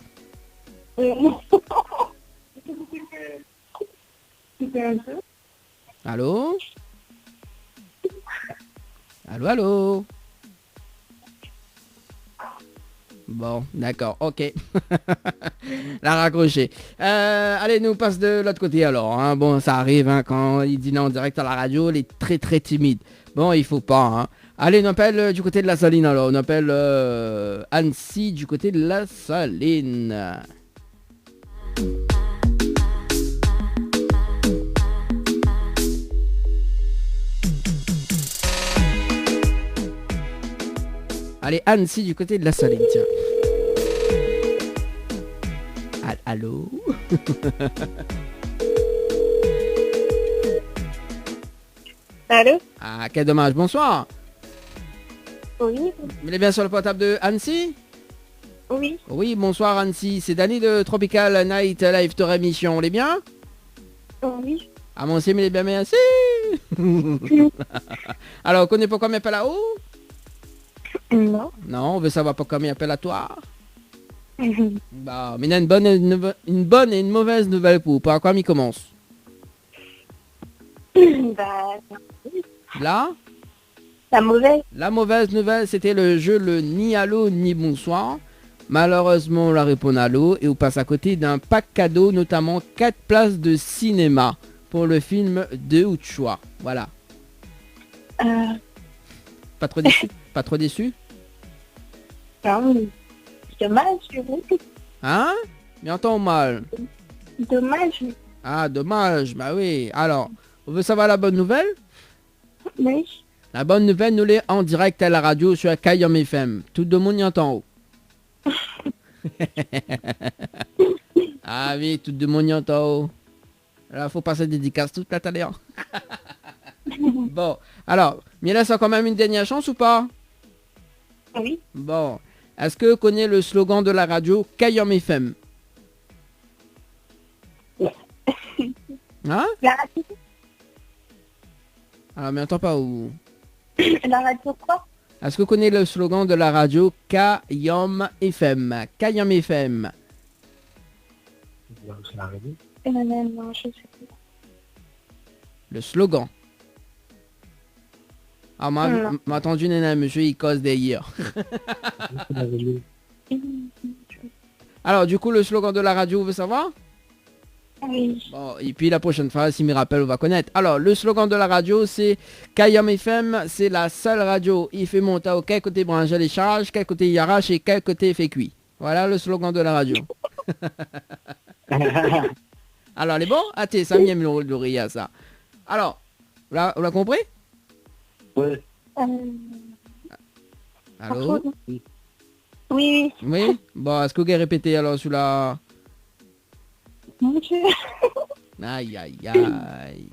Non. Allô? Allô? Bon, d'accord, ok. La raccroché. Allez, nous passe de l'autre côté alors. Hein. Bon, ça arrive hein, quand il dit non en direct à la radio, il est très très timide. Bon, il faut pas. Hein. Allez, on appelle du côté de la Saline alors. On appelle Annecy du côté de la Saline. Allez, Annecy du côté de la Saline, tiens. Allô? Allô? Ah, quel dommage. Bonsoir. Oui. Vous êtes bien sur le portable de Annecy? Oui. Oui, bonsoir Annecy. C'est Danny de Tropical Night Live Tour Émission. On est bien? Oui. Ah, mon sim, il est bien, merci. Alors, on connaît pourquoi il m'appelle là-haut? Non. Non, on veut savoir pourquoi il m'appelle à toi. Bah, mais il y a une bonne et une mauvaise nouvelle pour vous. Par quoi il commence? Bah, Là? la mauvaise nouvelle, c'était le jeu le ni allô ni bonsoir. Malheureusement, on la répond allô et on passe à côté d'un pack cadeau, notamment 4 places de cinéma pour le film de ou de choix. Voilà. Pas trop déçu? Pas trop déçu? Non, dommage. Hein? Mais entends mal. Dommage. Ah, dommage. Bah oui. Alors, on veut savoir la bonne nouvelle? Oui. La bonne nouvelle, nous l'est en direct à la radio sur Kayom FM. Tout le monde y entend haut. Ah oui, tout le monde y entend haut. Là, faut passer dédicace toute la talière. Bon, alors, mais là, c'est quand même une dernière chance ou pas? Oui. Bon, est-ce que vous connaissez le slogan de la radio Kayom FM? Hein? La radio. Ah, mais entends pas où? La radio quoi? Est-ce que vous connaissez le slogan de la radio Kayom FM? Kayom FM. Non, je sais pas. Le slogan. Ah, m'a attendu, nana, monsieur, il cause derrière. Alors, du coup, le slogan de la radio, vous voulez savoir? Oui. Bon, et puis la prochaine fois, s'il me rappelle, on va connaître. Alors, le slogan de la radio, c'est Kayom FM, c'est la seule radio. Il fait monter au quel côté brancher les charges, quel côté il arrache et quel côté il fait cuit. Voilà le slogan de la radio. Alors, les bons? Ah, t'es ça, mieux le rire, ça. Alors, vous l'avez compris? Oui. Allô? Oui. Oui? Bon, est-ce que vous avez répété alors sur la... Mon Dieu. Aïe, aïe, aïe.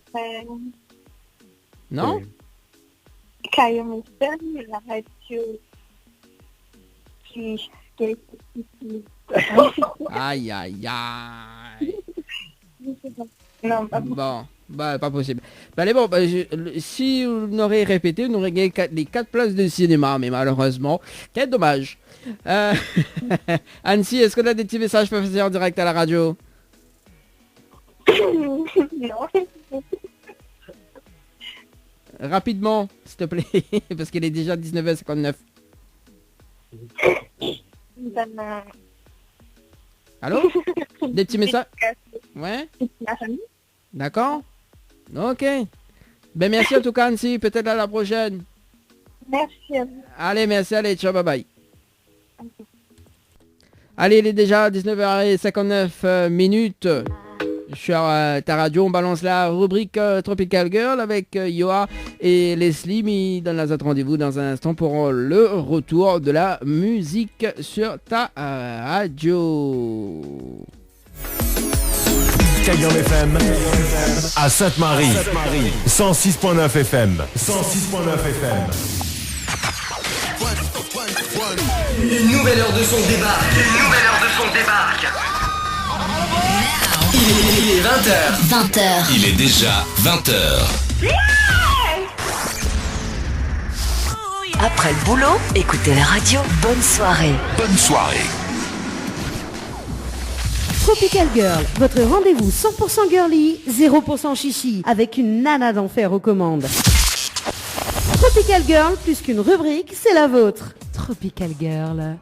Non? Kayom FM, la radio qui Aïe, aïe, aïe. Non, pas Bon, bah pas possible. Bah allez, bon, bah, si on aurait répété, on aurait gagné les 4 places de cinéma, mais malheureusement, quel dommage. Annecy, est-ce qu'on a des petits messages pour faire en direct à la radio? non. Rapidement, s'il te plaît, parce qu'il est déjà 19h59. Allô? Des petits messages? Ouais? D'accord? Ok. Ben merci en tout cas, Annecy. Peut-être à la prochaine. Merci à vous. Allez, merci. Allez, ciao, bye bye. Allez, il est déjà 19h59 minutes. sur ta radio. On balance la rubrique Tropical Girl avec Yoa et Leslie. Mais donne la rendez-vous dans un instant pour le retour de la musique sur ta radio. Skyrim FM à Sainte-Marie. 106.9 FM. 106.9 FM. Une nouvelle heure de son débarque. Il est 20h. 20h. Il est déjà 20h. Après le boulot, écoutez la radio. Bonne soirée. Bonne soirée. Tropical Girl, votre rendez-vous 100% girly, 0% chichi, avec une nana d'enfer aux commandes. Tropical Girl, plus qu'une rubrique, c'est la vôtre. Tropical Girl,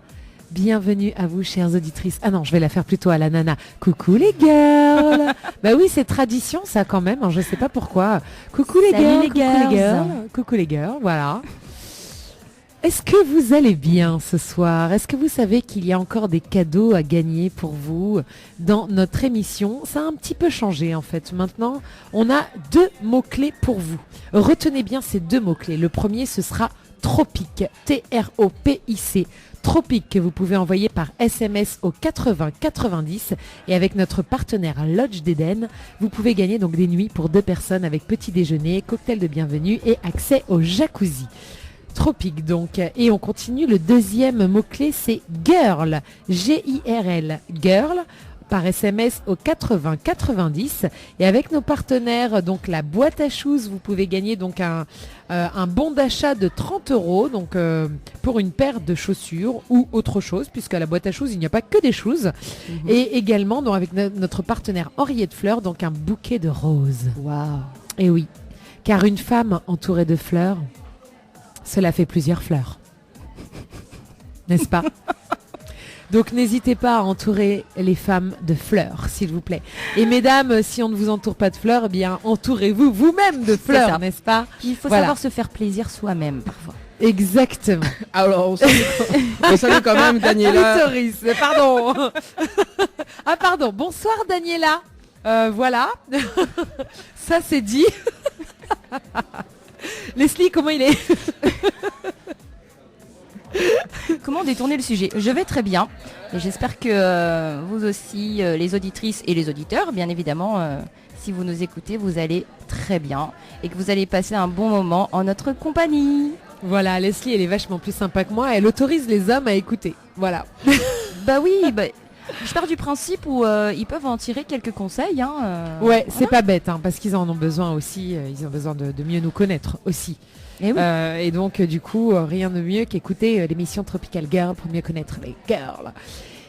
bienvenue à vous, chères auditrices. Ah non, je vais la faire plutôt à la nana. Coucou les girls. Bah oui, c'est tradition ça quand même, hein, je sais pas pourquoi. Coucou les girls, coucou les girls. Coucou les girls, voilà. Est-ce que vous allez bien ce soir? Est-ce que vous savez qu'il y a encore des cadeaux à gagner pour vous dans notre émission? Ça a un petit peu changé en fait. Maintenant, on a 2 mots-clés pour vous. Retenez bien ces 2 mots-clés. Le premier, ce sera Tropic. T-R-O-P-I-C. Tropic que vous pouvez envoyer par SMS au 80 90 et avec notre partenaire Lodge d'Eden, vous pouvez gagner donc des nuits pour 2 personnes avec petit déjeuner, cocktail de bienvenue et accès au jacuzzi. Tropique donc. Et on continue, le deuxième mot-clé c'est girl, G-I-R-L, girl, par SMS au 80 90 et avec nos partenaires, donc la boîte à shoes, vous pouvez gagner donc un bon d'achat de 30 € donc pour une paire de chaussures ou autre chose, puisqu'à la boîte à shoes il n'y a pas que des shoes. Et également donc, avec notre partenaire Henriette Fleurs, donc un bouquet de roses. Waouh. Et oui, car une femme entourée de fleurs, cela fait plusieurs fleurs. N'est-ce pas? Donc n'hésitez pas à entourer les femmes de fleurs, s'il vous plaît. Et mesdames, si on ne vous entoure pas de fleurs, eh bien entourez-vous vous-même de fleurs, n'est-ce pas? Il faut savoir se faire plaisir soi-même parfois. Exactement. Alors on salue quand même Daniela. Autorise, pardon. Ah pardon, bonsoir Daniela. Voilà, ça c'est dit. Leslie, comment il est? Comment détourner le sujet? Je vais très bien et j'espère que vous aussi, les auditrices et les auditeurs, bien évidemment, si vous nous écoutez, vous allez très bien et que vous allez passer un bon moment en notre compagnie. Voilà, Leslie, elle est vachement plus sympa que moi. Elle autorise les hommes à écouter. Voilà. Bah oui, je pars du principe où ils peuvent en tirer quelques conseils. Ouais, c'est pas bête, parce qu'ils en ont besoin aussi. Ils ont besoin de mieux nous connaître aussi. Et, oui. Et donc, du coup, rien de mieux qu'écouter l'émission Tropical Girl pour mieux connaître les girls.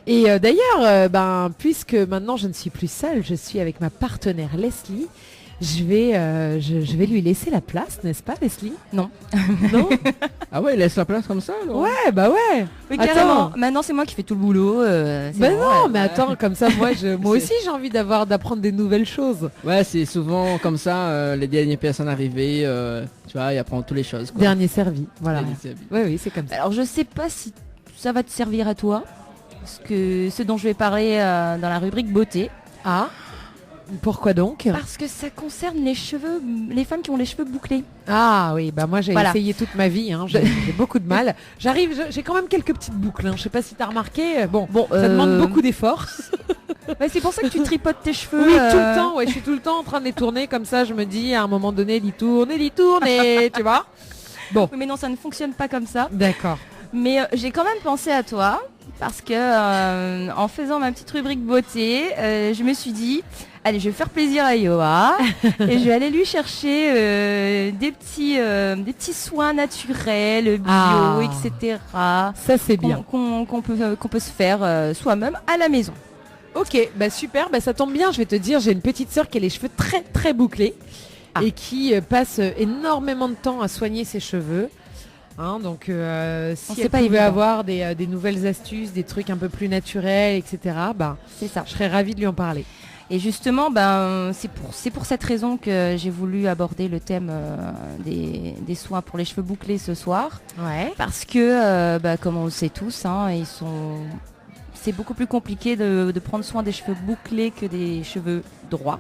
Et d'ailleurs, puisque maintenant je ne suis plus seule, je suis avec ma partenaire Leslie. Je vais lui laisser la place, n'est-ce pas, Leslie? Non. Non. Ah ouais, laisse la place comme ça alors. Ouais, bah ouais. Oui, carrément. Maintenant, c'est moi qui fais tout le boulot. Mais attends, comme ça, moi aussi, j'ai envie d'apprendre des nouvelles choses. Ouais, c'est souvent comme ça, les dernières personnes arrivées, tu vois, ils apprennent toutes les choses. Quoi. Dernier servi, voilà. Oui, c'est comme ça. Alors, je sais pas si ça va te servir à toi, parce que ce dont je vais parler dans la rubrique beauté. Ah. Pourquoi donc? Parce que ça concerne les cheveux, les femmes qui ont les cheveux bouclés. Ah oui, moi j'ai essayé toute ma vie, j'ai beaucoup de mal. J'ai quand même quelques petites boucles, je sais pas si t'as remarqué. Bon, ça demande beaucoup d'efforts. C'est pour ça que tu tripotes tes cheveux. Oui, tout le temps, je suis tout le temps en train de les tourner comme ça, je me dis à un moment donné, il tourne, et tu vois. Bon. Mais non, ça ne fonctionne pas comme ça. D'accord. Mais j'ai quand même pensé à toi, parce que en faisant ma petite rubrique beauté, je me suis dit, allez, je vais faire plaisir à Yoa et je vais aller lui chercher des petits soins naturels, bio, etc. Ça c'est bien. Qu'on peut se faire soi-même à la maison. Ok, super, ça tombe bien, je vais te dire, j'ai une petite sœur qui a les cheveux très très bouclés et qui passe énormément de temps à soigner ses cheveux. Donc si elle pouvait avoir des nouvelles astuces, des trucs un peu plus naturels, etc. C'est ça. Je serais ravie de lui en parler. Et justement, c'est pour cette raison que j'ai voulu aborder le thème des soins pour les cheveux bouclés ce soir. Ouais. Parce que, comme on le sait tous, ils c'est beaucoup plus compliqué de prendre soin des cheveux bouclés que des cheveux droits.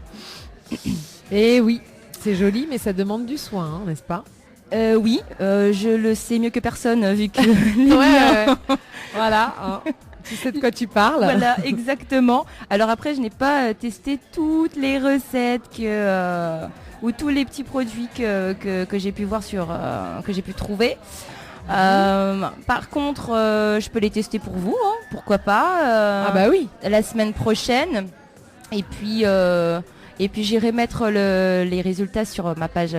Et oui, c'est joli, mais ça demande du soin, hein, n'est-ce pas? Oui, je le sais mieux que personne vu que les miens- Voilà, hein. Tu sais de quoi tu parles. Voilà, exactement. Alors après, je n'ai pas testé toutes les recettes ou tous les petits produits que j'ai pu voir que j'ai pu trouver. Par contre, je peux les tester pour vous, hein, pourquoi pas. Ah bah oui. La semaine prochaine. Et puis j'irai mettre les résultats sur ma page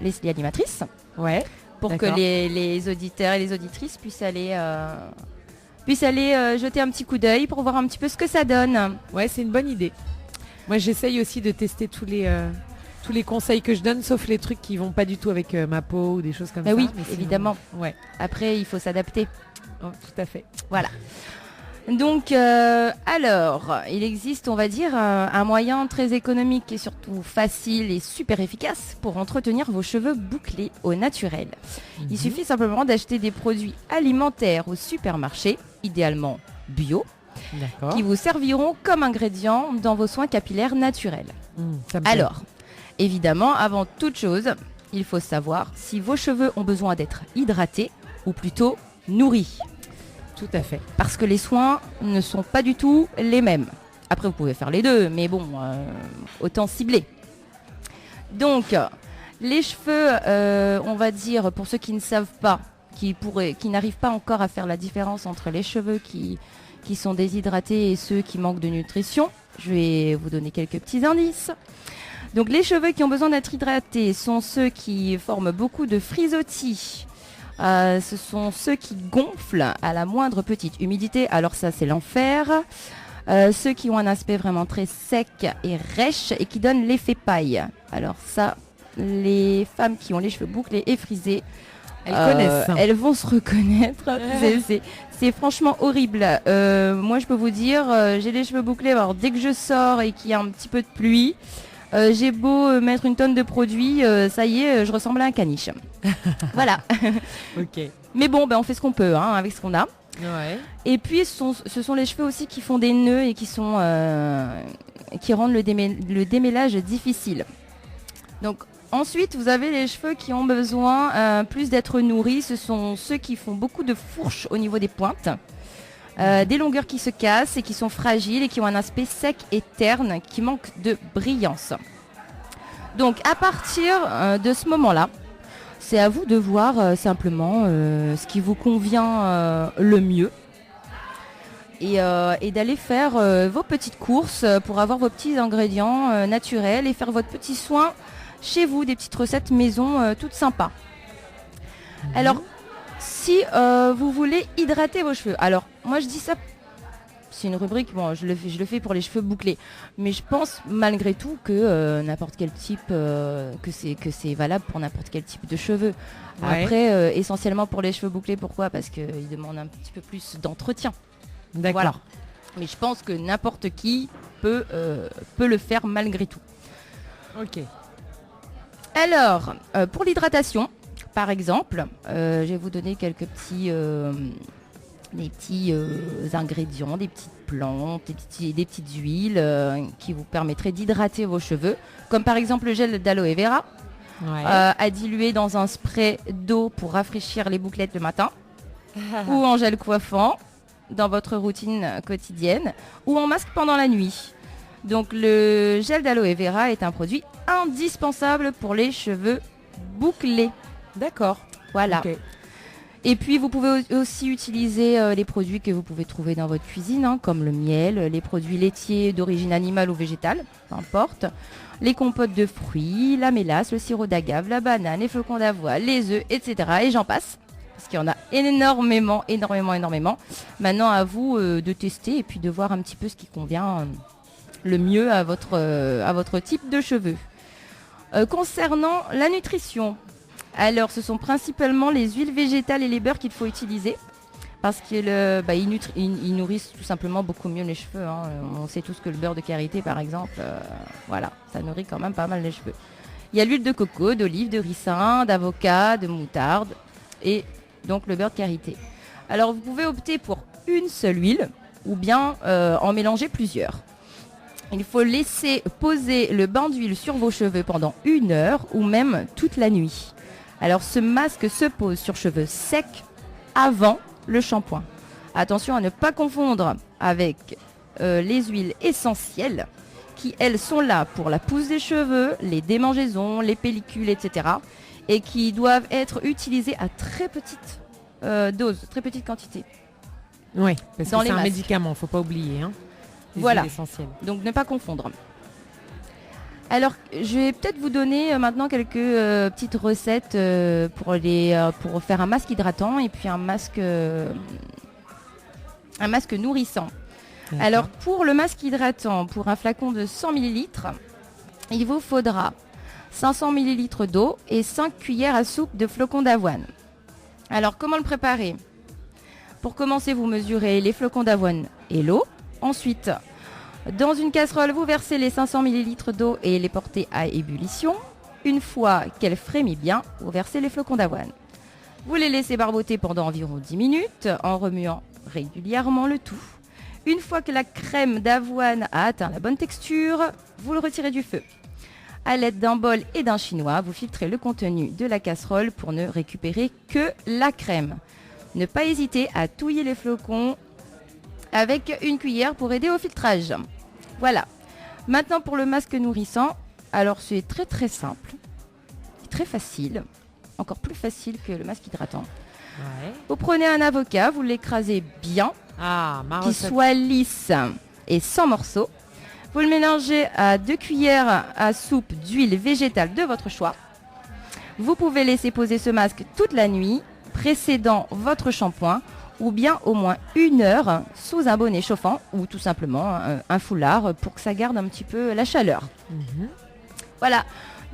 Leslie Animatrice. Ouais. Pour que les auditeurs et les auditrices puissent aller jeter un petit coup d'œil pour voir un petit peu ce que ça donne. Ouais, c'est une bonne idée. Moi, j'essaye aussi de tester tous les conseils que je donne, sauf les trucs qui vont pas du tout avec ma peau ou des choses comme ça. Oui, mais sinon, évidemment. Ouais. Après, il faut s'adapter. Oh, tout à fait. Voilà. Donc, alors, il existe, on va dire, un moyen très économique et surtout facile et super efficace pour entretenir vos cheveux bouclés au naturel. Il suffit simplement d'acheter des produits alimentaires au supermarché, idéalement bio, qui vous serviront comme ingrédients dans vos soins capillaires naturels. Alors, évidemment, avant toute chose, il faut savoir si vos cheveux ont besoin d'être hydratés ou plutôt nourris. Tout à fait. Parce que les soins ne sont pas du tout les mêmes. Après, vous pouvez faire les deux, mais bon, autant cibler. Donc, les cheveux, on va dire, pour ceux qui ne savent pas, qui n'arrivent pas encore à faire la différence entre les cheveux qui sont déshydratés et ceux qui manquent de nutrition, je vais vous donner quelques petits indices. Donc, les cheveux qui ont besoin d'être hydratés sont ceux qui forment beaucoup de frisottis. Ce sont ceux qui gonflent à la moindre petite humidité. Alors ça, c'est l'enfer. Ceux qui ont un aspect vraiment très sec et rêche et qui donnent l'effet paille. Alors ça, les femmes qui ont les cheveux bouclés et frisés, elles connaissent. Elles vont se reconnaître. C'est franchement horrible. Moi, je peux vous dire, j'ai les cheveux bouclés. Alors dès que je sors et qu'il y a un petit peu de pluie, j'ai beau mettre une tonne de produits, ça y est, je ressemble à un caniche. Voilà. Ok. Mais bon, on fait ce qu'on peut avec ce qu'on a. Ouais. Et puis ce sont les cheveux aussi qui font des nœuds et qui rendent le démêlage difficile. Donc ensuite, vous avez les cheveux qui ont besoin plus d'être nourris. Ce sont ceux qui font beaucoup de fourches au niveau des pointes. Des longueurs qui se cassent et qui sont fragiles et qui ont un aspect sec et terne qui manque de brillance. Donc à partir de ce moment-là, c'est à vous de voir simplement ce qui vous convient le mieux et d'aller faire vos petites courses pour avoir vos petits ingrédients naturels et faire votre petit soin chez vous, des petites recettes maison toutes sympas. Alors, si vous voulez hydrater vos cheveux, alors moi je dis ça, c'est une rubrique, bon je le fais pour les cheveux bouclés, mais je pense malgré tout que n'importe quel type, que c'est valable pour n'importe quel type de cheveux. Ouais. Après, essentiellement pour les cheveux bouclés, pourquoi? Parce qu'ils demandent un petit peu plus d'entretien. D'accord. Voilà. Mais je pense que n'importe qui peut le faire malgré tout. Ok. Alors, pour l'hydratation, par exemple, je vais vous donner quelques petits ingrédients, des petites plantes, des petites huiles qui vous permettraient d'hydrater vos cheveux, comme par exemple le gel d'aloe vera, à diluer dans un spray d'eau pour rafraîchir les bouclettes le matin, ou en gel coiffant dans votre routine quotidienne, ou en masque pendant la nuit. Donc le gel d'aloe vera est un produit indispensable pour les cheveux bouclés. D'accord. Voilà. Okay. Et puis vous pouvez aussi utiliser les produits que vous pouvez trouver dans votre cuisine, comme le miel, les produits laitiers d'origine animale ou végétale, peu importe, les compotes de fruits, la mélasse, le sirop d'agave, la banane, les flocons d'avoine, les œufs, etc. Et j'en passe, parce qu'il y en a énormément. Maintenant à vous de tester et puis de voir un petit peu ce qui convient le mieux à votre type de cheveux. Concernant la nutrition, alors ce sont principalement les huiles végétales et les beurres qu'il faut utiliser parce qu'ils ils nourrissent tout simplement beaucoup mieux les cheveux. On sait tous que le beurre de karité par exemple, voilà, ça nourrit quand même pas mal les cheveux. Il y a l'huile de coco, d'olive, de ricin, d'avocat, de moutarde et donc le beurre de karité. Alors vous pouvez opter pour une seule huile ou bien en mélanger plusieurs. Il faut laisser poser le bain d'huile sur vos cheveux pendant 1 heure ou même toute la nuit. Alors ce masque se pose sur cheveux secs avant le shampoing. Attention à ne pas confondre avec les huiles essentielles qui, elles, sont là pour la pousse des cheveux, les démangeaisons, les pellicules, etc. et qui doivent être utilisées à très petite dose, très petite quantité. Oui, parce Dans que les c'est un masques. médicament, faut pas oublier. Hein, les Voilà, huiles essentielles. donc ne pas confondre. Alors, je vais peut-être vous donner maintenant quelques petites recettes pour faire un masque hydratant et puis un masque nourrissant. D'accord. Alors, pour le masque hydratant, pour un flacon de 100 ml, il vous faudra 500 ml d'eau et 5 cuillères à soupe de flocons d'avoine. Alors, comment le préparer? Pour commencer, vous mesurez les flocons d'avoine et l'eau. Ensuite, dans une casserole, vous versez les 500 ml d'eau et les portez à ébullition. Une fois qu'elle frémit bien, vous versez les flocons d'avoine. Vous les laissez barboter pendant environ 10 minutes en remuant régulièrement le tout. Une fois que la crème d'avoine a atteint la bonne texture, vous le retirez du feu. À l'aide d'un bol et d'un chinois, vous filtrez le contenu de la casserole pour ne récupérer que la crème. Ne pas hésiter à touiller les flocons avec une cuillère pour aider au filtrage. Voilà. Maintenant pour le masque nourrissant, alors c'est très très simple, très facile, encore plus facile que le masque hydratant. Ouais. Vous prenez un avocat, vous l'écrasez bien, qu'il soit lisse et sans morceaux. Vous le mélangez à 2 cuillères à soupe d'huile végétale de votre choix. Vous pouvez laisser poser ce masque toute la nuit, précédant votre shampoing, ou bien au moins 1 heure sous un bonnet chauffant ou tout simplement un foulard pour que ça garde un petit peu la chaleur. Voilà.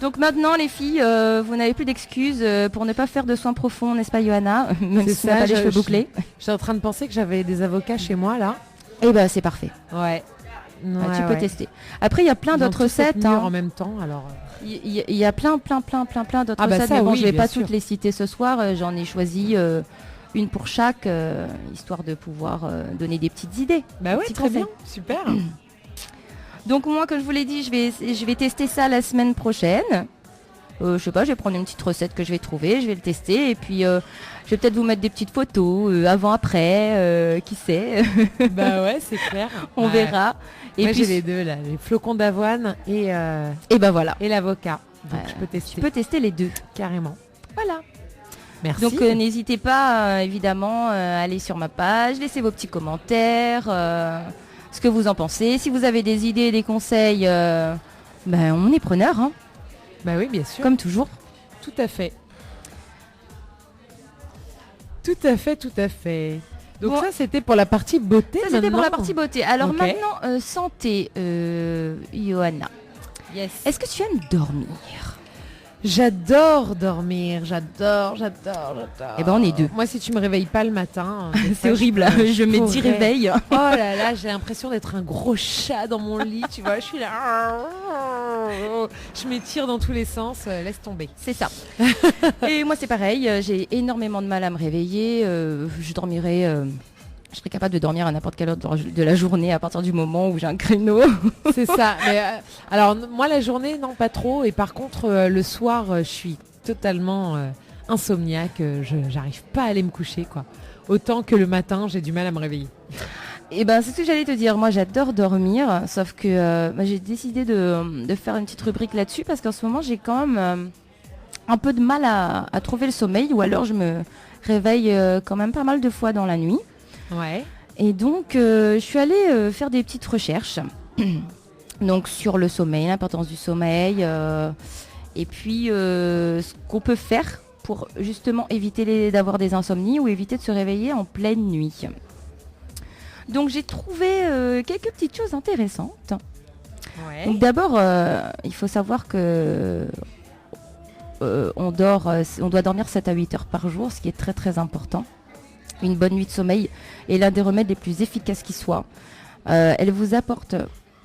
Donc maintenant les filles, vous n'avez plus d'excuses pour ne pas faire de soins profonds, n'est-ce pas Johanna? Même si vous n'avez pas les cheveux bouclés. J'étais en train de penser que j'avais des avocats chez moi là. Eh ben c'est parfait. Ouais. Tu peux tester. Après il y a plein d'autres recettes. En même temps, alors. Il y a plein d'autres Ah bah recettes. ça, Mais bon, oui, je vais bien pas sûr. toutes les citer ce soir. J'en ai choisi une pour chaque, histoire de pouvoir donner des petites idées. Bah ouais, Petits très conseils. bien, super. Donc moi, comme je vous l'ai dit, je vais tester ça la semaine prochaine. Je sais pas, je vais prendre une petite recette que je vais trouver, je vais le tester et puis je vais peut-être vous mettre des petites photos avant-après, qui sait. Bah ouais, c'est clair. On verra. Et Moi puis j'ai les deux là, les flocons d'avoine et ben voilà. et l'avocat. Donc Ouais, je peux tester. Tu peux tester les deux. Carrément. Voilà. Merci. Donc n'hésitez pas évidemment à aller sur ma page, laissez vos petits commentaires, ce que vous en pensez. Si vous avez des idées, des conseils, ben on est preneur, hein, Bah oui, bien sûr. comme toujours. Tout à fait. Tout à fait, tout à fait. Donc Bon. ça c'était pour la partie beauté. Ça c'était pour la maintenant. partie beauté. Alors Ok. maintenant santé, Johanna. Yes. Est-ce que tu aimes dormir? J'adore dormir, j'adore. Eh ben on est deux. Moi si tu me réveilles pas le matin, des C'est fois, horrible. Je mets 10 pourrais- réveils. Oh là là, j'ai l'impression d'être un gros chat dans mon lit, tu vois, je suis là. Je m'étire dans tous les sens, laisse tomber. C'est ça. Et moi c'est pareil, j'ai énormément de mal à me réveiller. Je dormirai, je serais capable de dormir à n'importe quelle heure de la journée à partir du moment où j'ai un créneau. C'est ça. Mais, alors moi la journée non pas trop et par contre le soir je suis totalement insomniaque, j'arrive pas à aller me coucher quoi. Autant que le matin j'ai du mal à me réveiller. Et ben c'est ce que j'allais te dire. Moi j'adore dormir, sauf que j'ai décidé de faire une petite rubrique là-dessus parce qu'en ce moment j'ai quand même un peu de mal à trouver le sommeil ou alors je me réveille quand même pas mal de fois dans la nuit. Ouais. Et donc je suis allée faire des petites recherches donc sur le sommeil, l'importance du sommeil et puis ce qu'on peut faire pour justement éviter d'avoir des insomnies ou éviter de se réveiller en pleine nuit. Donc j'ai trouvé quelques petites choses intéressantes. Ouais. Donc d'abord, il faut savoir que on doit dormir 7 à 8 heures par jour, ce qui est très très important. Une bonne nuit de sommeil est l'un des remèdes les plus efficaces qui soit. Elle vous apporte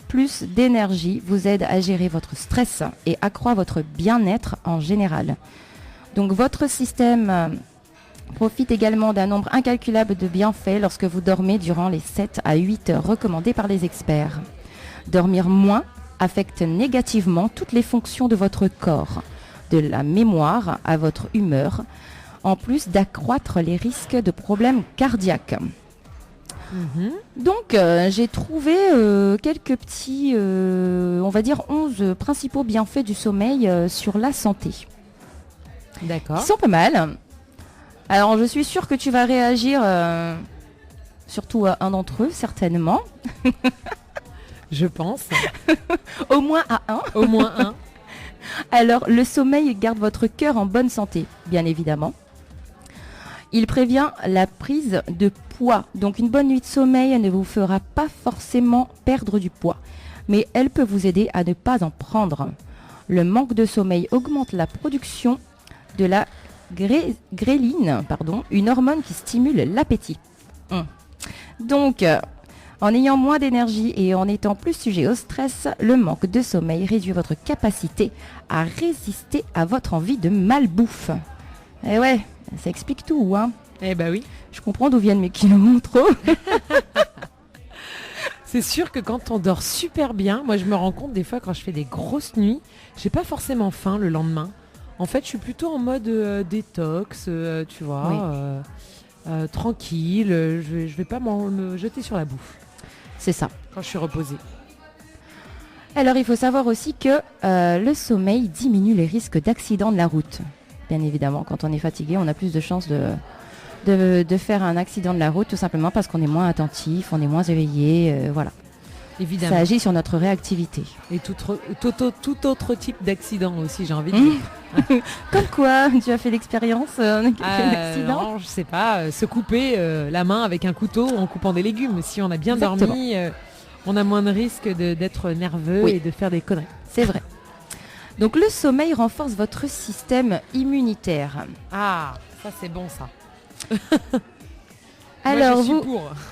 plus d'énergie, vous aide à gérer votre stress et accroît votre bien-être en général. Donc votre système profite également d'un nombre incalculable de bienfaits lorsque vous dormez durant les 7 à 8 heures recommandées par les experts. Dormir moins affecte négativement toutes les fonctions de votre corps, de la mémoire à votre humeur, en plus d'accroître les risques de problèmes cardiaques. Donc j'ai trouvé quelques petits, on va dire 11 principaux bienfaits du sommeil sur la santé. D'accord. Ils sont pas mal. Alors je suis sûre que tu vas réagir, surtout à un d'entre eux, certainement. Je pense. Au moins à un. Au moins un. Alors le sommeil garde votre cœur en bonne santé, bien évidemment. Il prévient la prise de poids. Donc une bonne nuit de sommeil ne vous fera pas forcément perdre du poids, mais elle peut vous aider à ne pas en prendre. Le manque de sommeil augmente la production de la gréline, une hormone qui stimule l'appétit. Donc, en ayant moins d'énergie et en étant plus sujet au stress, le manque de sommeil réduit votre capacité à résister à votre envie de malbouffe. Et ouais, ça explique tout, hein. Eh ben oui. Je comprends d'où viennent mes kilos en trop. C'est sûr que quand on dort super bien, moi je me rends compte des fois quand je fais des grosses nuits, j'ai pas forcément faim le lendemain. En fait, je suis plutôt en mode détox, tu vois, tranquille. Je vais pas me jeter sur la bouffe. C'est ça. Quand je suis reposée. Alors, il faut savoir aussi que le sommeil diminue les risques d'accident de la route. Bien évidemment, quand on est fatigué, on a plus de chances de faire un accident de la route, tout simplement parce qu'on est moins attentif, on est moins éveillé, voilà. Évidemment. Ça agit sur notre réactivité. Et tout autre type d'accident aussi, j'ai envie de dire. Comme quoi, tu as fait l'expérience d'un accident? Non, je sais pas. Se couper la main avec un couteau en coupant des légumes. Si on a bien dormi, on a moins de risque d'être nerveux et de faire des conneries. C'est vrai. Donc le sommeil renforce votre système immunitaire. Ah, ça c'est bon ça. Alors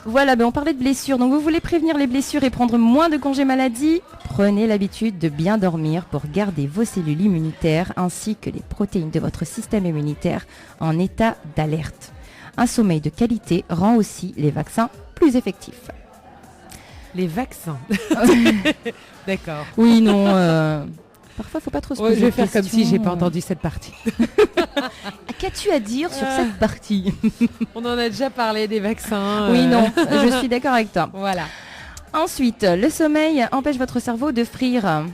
voilà, on parlait de blessures. Donc vous voulez prévenir les blessures et prendre moins de congés maladie? Prenez l'habitude de bien dormir pour garder vos cellules immunitaires ainsi que les protéines de votre système immunitaire en état d'alerte. Un sommeil de qualité rend aussi les vaccins plus effectifs. Les vaccins. D'accord. Oui, non. Parfois, faut pas trop se poser je vais faire questions. comme si j'ai pas entendu cette partie. Qu'as-tu à dire sur cette partie? On en a déjà parlé des vaccins. Oui, non, je suis d'accord avec toi. Voilà. Ensuite, le sommeil empêche votre cerveau de frire.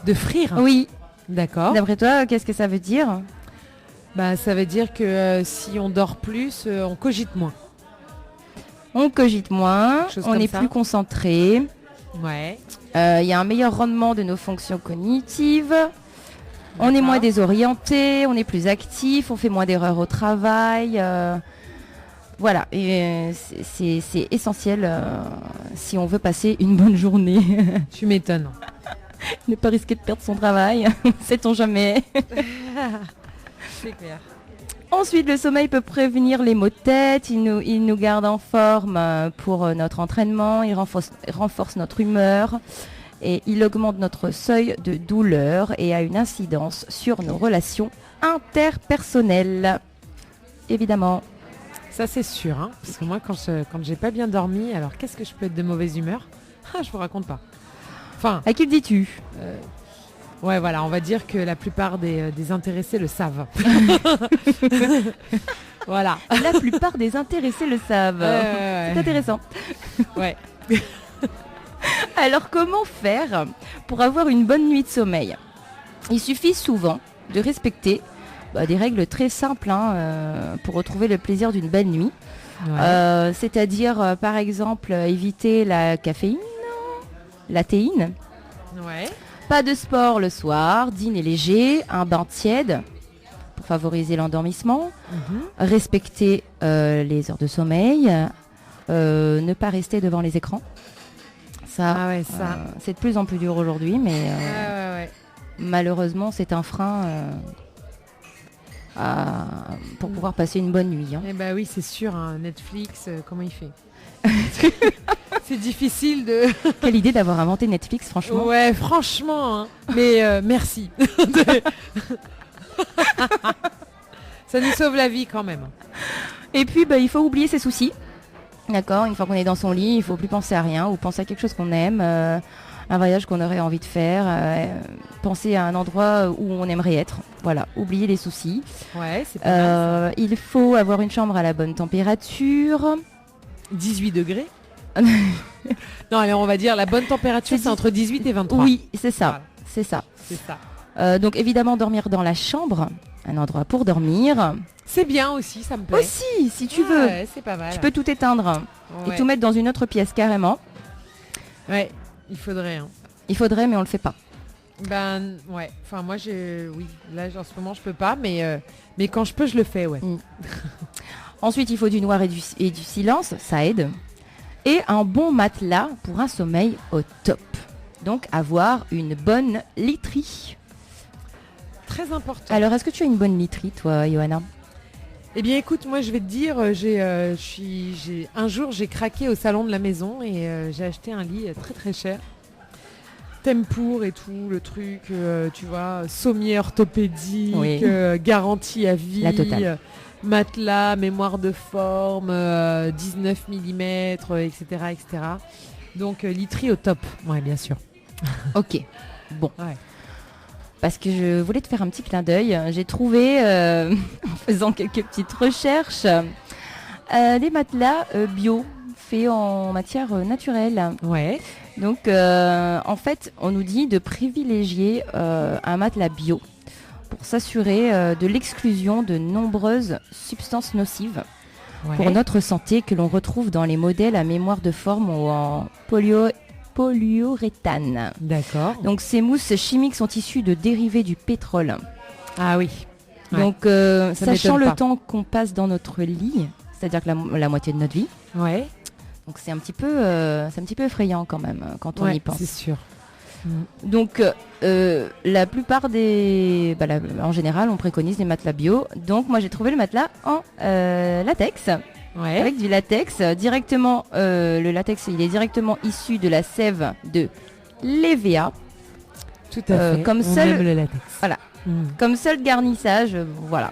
De frire? Oui. D'accord. D'après toi, qu'est-ce que ça veut dire? Bah, ça veut dire que si on dort plus, on cogite moins. On cogite moins, on est ça. plus concentré. Ouais. Il y a un meilleur rendement de nos fonctions cognitives. On est moins désorienté, on est plus actif, on fait moins d'erreurs au travail. Voilà, et c'est essentiel si on veut passer une bonne journée. Tu m'étonnes. Ne pas risquer de perdre son travail, sait-on jamais. C'est clair. Ensuite, le sommeil peut prévenir les maux de tête, il nous garde en forme pour notre entraînement, il renforce notre humeur et il augmente notre seuil de douleur et a une incidence sur nos relations interpersonnelles. Évidemment. Ça c'est sûr, hein, parce que moi quand j'ai pas bien dormi, alors qu'est-ce que je peux être de mauvaise humeur? Je vous raconte pas. Enfin, à qui le dis-tu? Ouais, voilà, on va dire que la plupart des intéressés le savent. Voilà. La plupart des intéressés le savent. C'est intéressant. Ouais. Alors, comment faire pour avoir une bonne nuit de sommeil? Il suffit souvent de respecter des règles très simples pour retrouver le plaisir d'une belle nuit. Ouais. C'est-à-dire, par exemple, éviter la caféine, la théine. Ouais. Pas de sport le soir, dîner léger, un bain tiède pour favoriser l'endormissement, respecter les heures de sommeil, ne pas rester devant les écrans. Ça, c'est de plus en plus dur aujourd'hui, mais malheureusement c'est un frein pour pouvoir passer une bonne nuit. Eh bah oui, c'est sûr, hein, Netflix, comment il fait? C'est difficile de... Quelle idée d'avoir inventé Netflix, franchement. Ouais, franchement. Hein. Mais merci. Ça nous sauve la vie quand même. Et puis, il faut oublier ses soucis. D'accord, une fois qu'on est dans son lit, il faut plus penser à rien ou penser à quelque chose qu'on aime, un voyage qu'on aurait envie de faire, penser à un endroit où on aimerait être. Voilà, oublier les soucis. Ouais, c'est pas mal. Il faut avoir une chambre à la bonne température. 18 degrés. Non, allez, on va dire la bonne température, c'est entre 18 et 23. Oui, c'est ça. Voilà. C'est ça. C'est ça. Donc évidemment, dormir dans la chambre, un endroit pour dormir. C'est bien aussi, ça me plaît. Aussi, si tu veux. Ouais, c'est pas mal. Tu peux tout éteindre Ouais. et tout mettre dans une autre pièce carrément. Ouais, il faudrait. Hein. Il faudrait, mais on le fait pas. Ben ouais. Enfin moi oui. Là en ce moment je peux pas, mais quand je peux je le fais, ouais. Ensuite, il faut du noir et du silence, ça aide. Et un bon matelas pour un sommeil au top. Donc avoir une bonne literie. Très important. Alors, est-ce que tu as une bonne literie, toi, Johanna ? Eh bien, écoute, moi, je vais te dire, un jour, j'ai craqué au salon de la maison et j'ai acheté un lit très très cher. Tempour et tout, le truc, tu vois, sommier orthopédique, Oui. garantie à vie, La totale. matelas, mémoire de forme, 19 mm, etc., etc. Donc, literie au top, ouais, bien sûr. Ok, bon. Ouais. Parce que je voulais te faire un petit clin d'œil. J'ai trouvé, en faisant quelques petites recherches, des matelas bio faits en matière naturelle. Ouais. Donc, en fait, on nous dit de privilégier un matelas bio pour s'assurer de l'exclusion de nombreuses substances nocives pour notre santé que l'on retrouve dans les modèles à mémoire de forme ou en polyuréthane. D'accord. Donc ces mousses chimiques sont issues de dérivés du pétrole. Ah oui. Ouais. Donc Ça sachant m'étonne le pas. temps qu'on passe dans notre lit, c'est-à-dire que la moitié de notre vie. Ouais. Donc c'est un petit peu effrayant quand même quand on y pense. C'est sûr. Donc la plupart en général on préconise des matelas bio. Donc moi j'ai trouvé le matelas en latex. Ouais. Avec du latex directement, le latex il est directement issu de la sève de l'EVA. Tout à fait. Comme On seul, aime le latex. Voilà. Comme seul garnissage, voilà.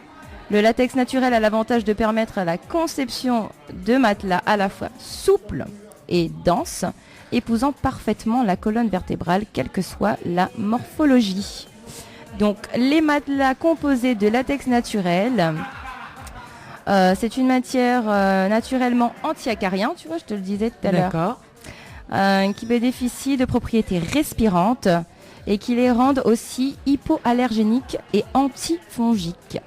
Le latex naturel a l'avantage de permettre la conception de matelas à la fois souples et denses, épousant parfaitement la colonne vertébrale, quelle que soit la morphologie. Donc les matelas composés de latex naturel, c'est une matière naturellement anti-acarien, tu vois, je te le disais tout à l'heure. D'accord. Qui bénéficie de propriétés respirantes et qui les rendent aussi hypoallergéniques et antifongiques.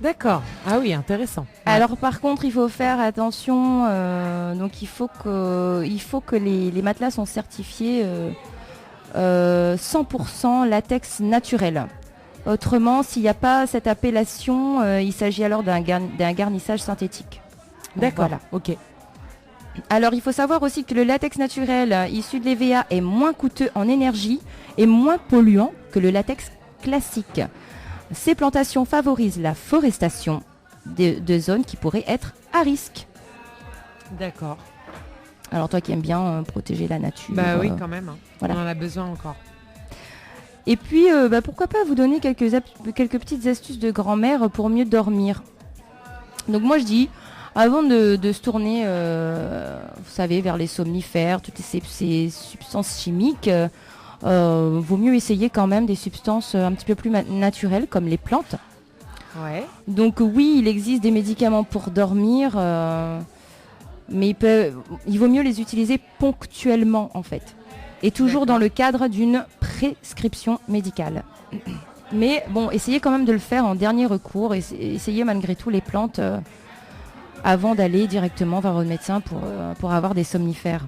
D'accord. Ah oui, intéressant. Alors par contre, il faut faire attention. Donc il faut que les matelas sont certifiés 100% latex naturel. Autrement, s'il n'y a pas cette appellation, il s'agit alors d'un garnissage synthétique. Donc, D'accord. voilà. Ok. Alors il faut savoir aussi que le latex naturel issu de l'EVA est moins coûteux en énergie et moins polluant que le latex classique. Ces plantations favorisent la forestation de zones qui pourraient être à risque. D'accord. Alors toi qui aimes bien protéger la nature. Bah oui, quand même. Voilà. On en a besoin encore. Et puis pourquoi pas vous donner quelques petites astuces de grand-mère pour mieux dormir. Donc moi je dis, avant de se tourner, vous savez, vers les somnifères, toutes ces substances chimiques, vaut mieux essayer quand même des substances un petit peu plus naturelles comme les plantes. Ouais. Donc oui, il existe des médicaments pour dormir, mais il vaut mieux les utiliser ponctuellement en fait. Et toujours dans le cadre d'une prescription médicale. Mais bon, essayez quand même de le faire en dernier recours. Essayez malgré tout les plantes avant d'aller directement vers votre médecin pour avoir des somnifères.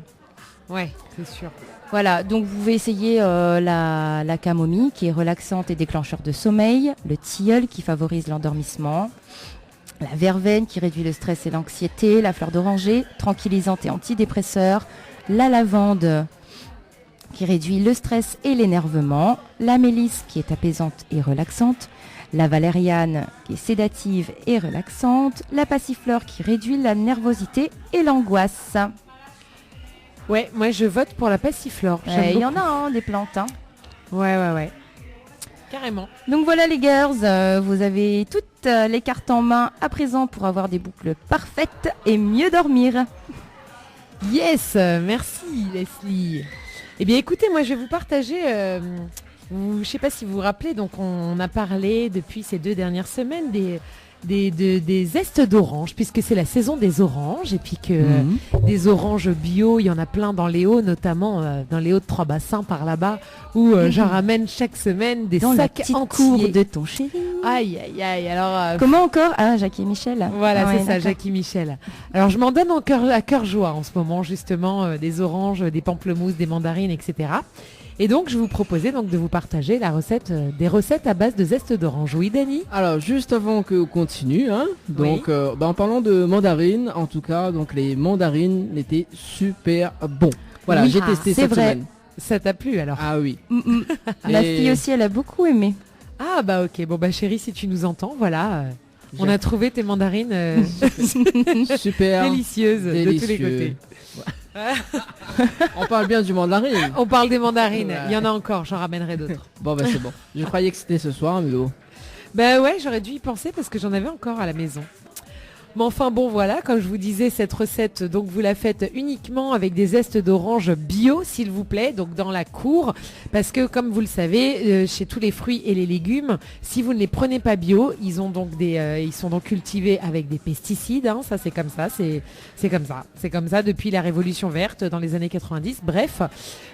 Ouais, c'est sûr. Voilà, donc vous pouvez essayer la camomille qui est relaxante et déclencheur de sommeil, le tilleul qui favorise l'endormissement, la verveine qui réduit le stress et l'anxiété, la fleur d'oranger, tranquillisante et antidépresseur, la lavande qui réduit le stress et l'énervement, la mélisse qui est apaisante et relaxante, la valériane qui est sédative et relaxante, la passiflore qui réduit la nervosité et l'angoisse. Ouais, moi je vote pour la passiflore. Il y en a des plantes. Hein. Ouais. carrément. Donc voilà les girls, vous avez toutes les cartes en main à présent pour avoir des boucles parfaites et mieux dormir. Yes, merci Leslie. Eh bien écoutez, moi je vais vous partager, je ne sais pas si vous vous rappelez, donc on a parlé depuis ces 2 dernières semaines des zestes d'orange, puisque c'est la saison des oranges, et puis que des oranges bio, il y en a plein dans les Hauts, notamment dans les Hauts de Trois-Bassins par là-bas, où j'en ramène chaque semaine des dans sacs la petite entiers. cour de ton chéri. Aïe, aïe, aïe, alors... Comment encore? Ah, Jackie et Michel. Voilà, Ah c'est ouais, ça, d'accord. Jackie Michel. Alors je m'en donne à cœur joie en ce moment, justement, des oranges, des pamplemousses, des mandarines, etc. Et donc je vous proposais donc de vous partager des recettes à base de zeste d'orange. Oui, Dani? Alors juste avant qu'on continue, hein, donc en parlant de mandarines, en tout cas, donc les mandarines étaient super bons. Voilà, Oui, j'ai testé c'est cette vrai. semaine. Ça t'a plu alors? Ah oui. Ma Et- fille aussi, elle a beaucoup aimé. Ah bah ok, bon bah chérie, si tu nous entends, voilà, on J'ai- a trouvé tes mandarines Super délicieuses de tous les délicieux. côtés. On parle bien du mandarine. On parle des mandarines, Ouais. il y en a encore, j'en ramènerai d'autres. Bon bah c'est bon. Je croyais que c'était ce soir, mais bon. Bah ouais, j'aurais dû y penser parce que j'en avais encore à la maison. Mais enfin bon voilà, comme je vous disais, cette recette, donc vous la faites uniquement avec des zestes d'orange bio, s'il vous plaît, donc dans la cour, parce que comme vous le savez, chez tous les fruits et les légumes, si vous ne les prenez pas bio, ils sont donc cultivés avec des pesticides, hein, ça c'est comme ça, c'est comme ça depuis la Révolution verte dans les années 90, bref.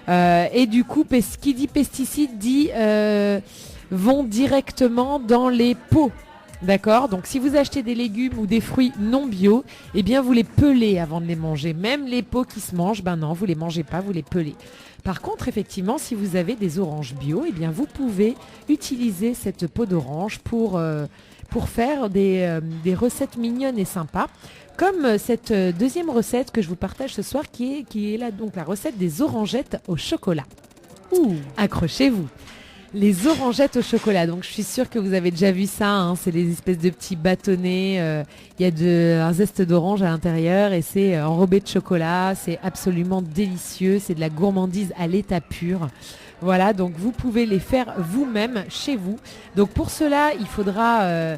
Et du coup, qui dit pesticides dit vont directement dans les pots. D'accord, donc si vous achetez des légumes ou des fruits non bio, eh bien vous les pelez avant de les manger. Même les pots qui se mangent, ben non, vous les mangez pas, vous les pelez. Par contre, effectivement, si vous avez des oranges bio, eh bien vous pouvez utiliser cette peau d'orange pour faire des recettes mignonnes et sympas. Comme cette deuxième recette que je vous partage ce soir, qui est là donc la recette des orangettes au chocolat. Ouh, accrochez-vous. Les orangettes au chocolat, donc je suis sûre que vous avez déjà vu ça, hein, c'est des espèces de petits bâtonnets, il y a un zeste d'orange à l'intérieur et c'est enrobé de chocolat, c'est absolument délicieux, c'est de la gourmandise à l'état pur. Voilà, donc vous pouvez les faire vous-même chez vous. Donc pour cela, il faudra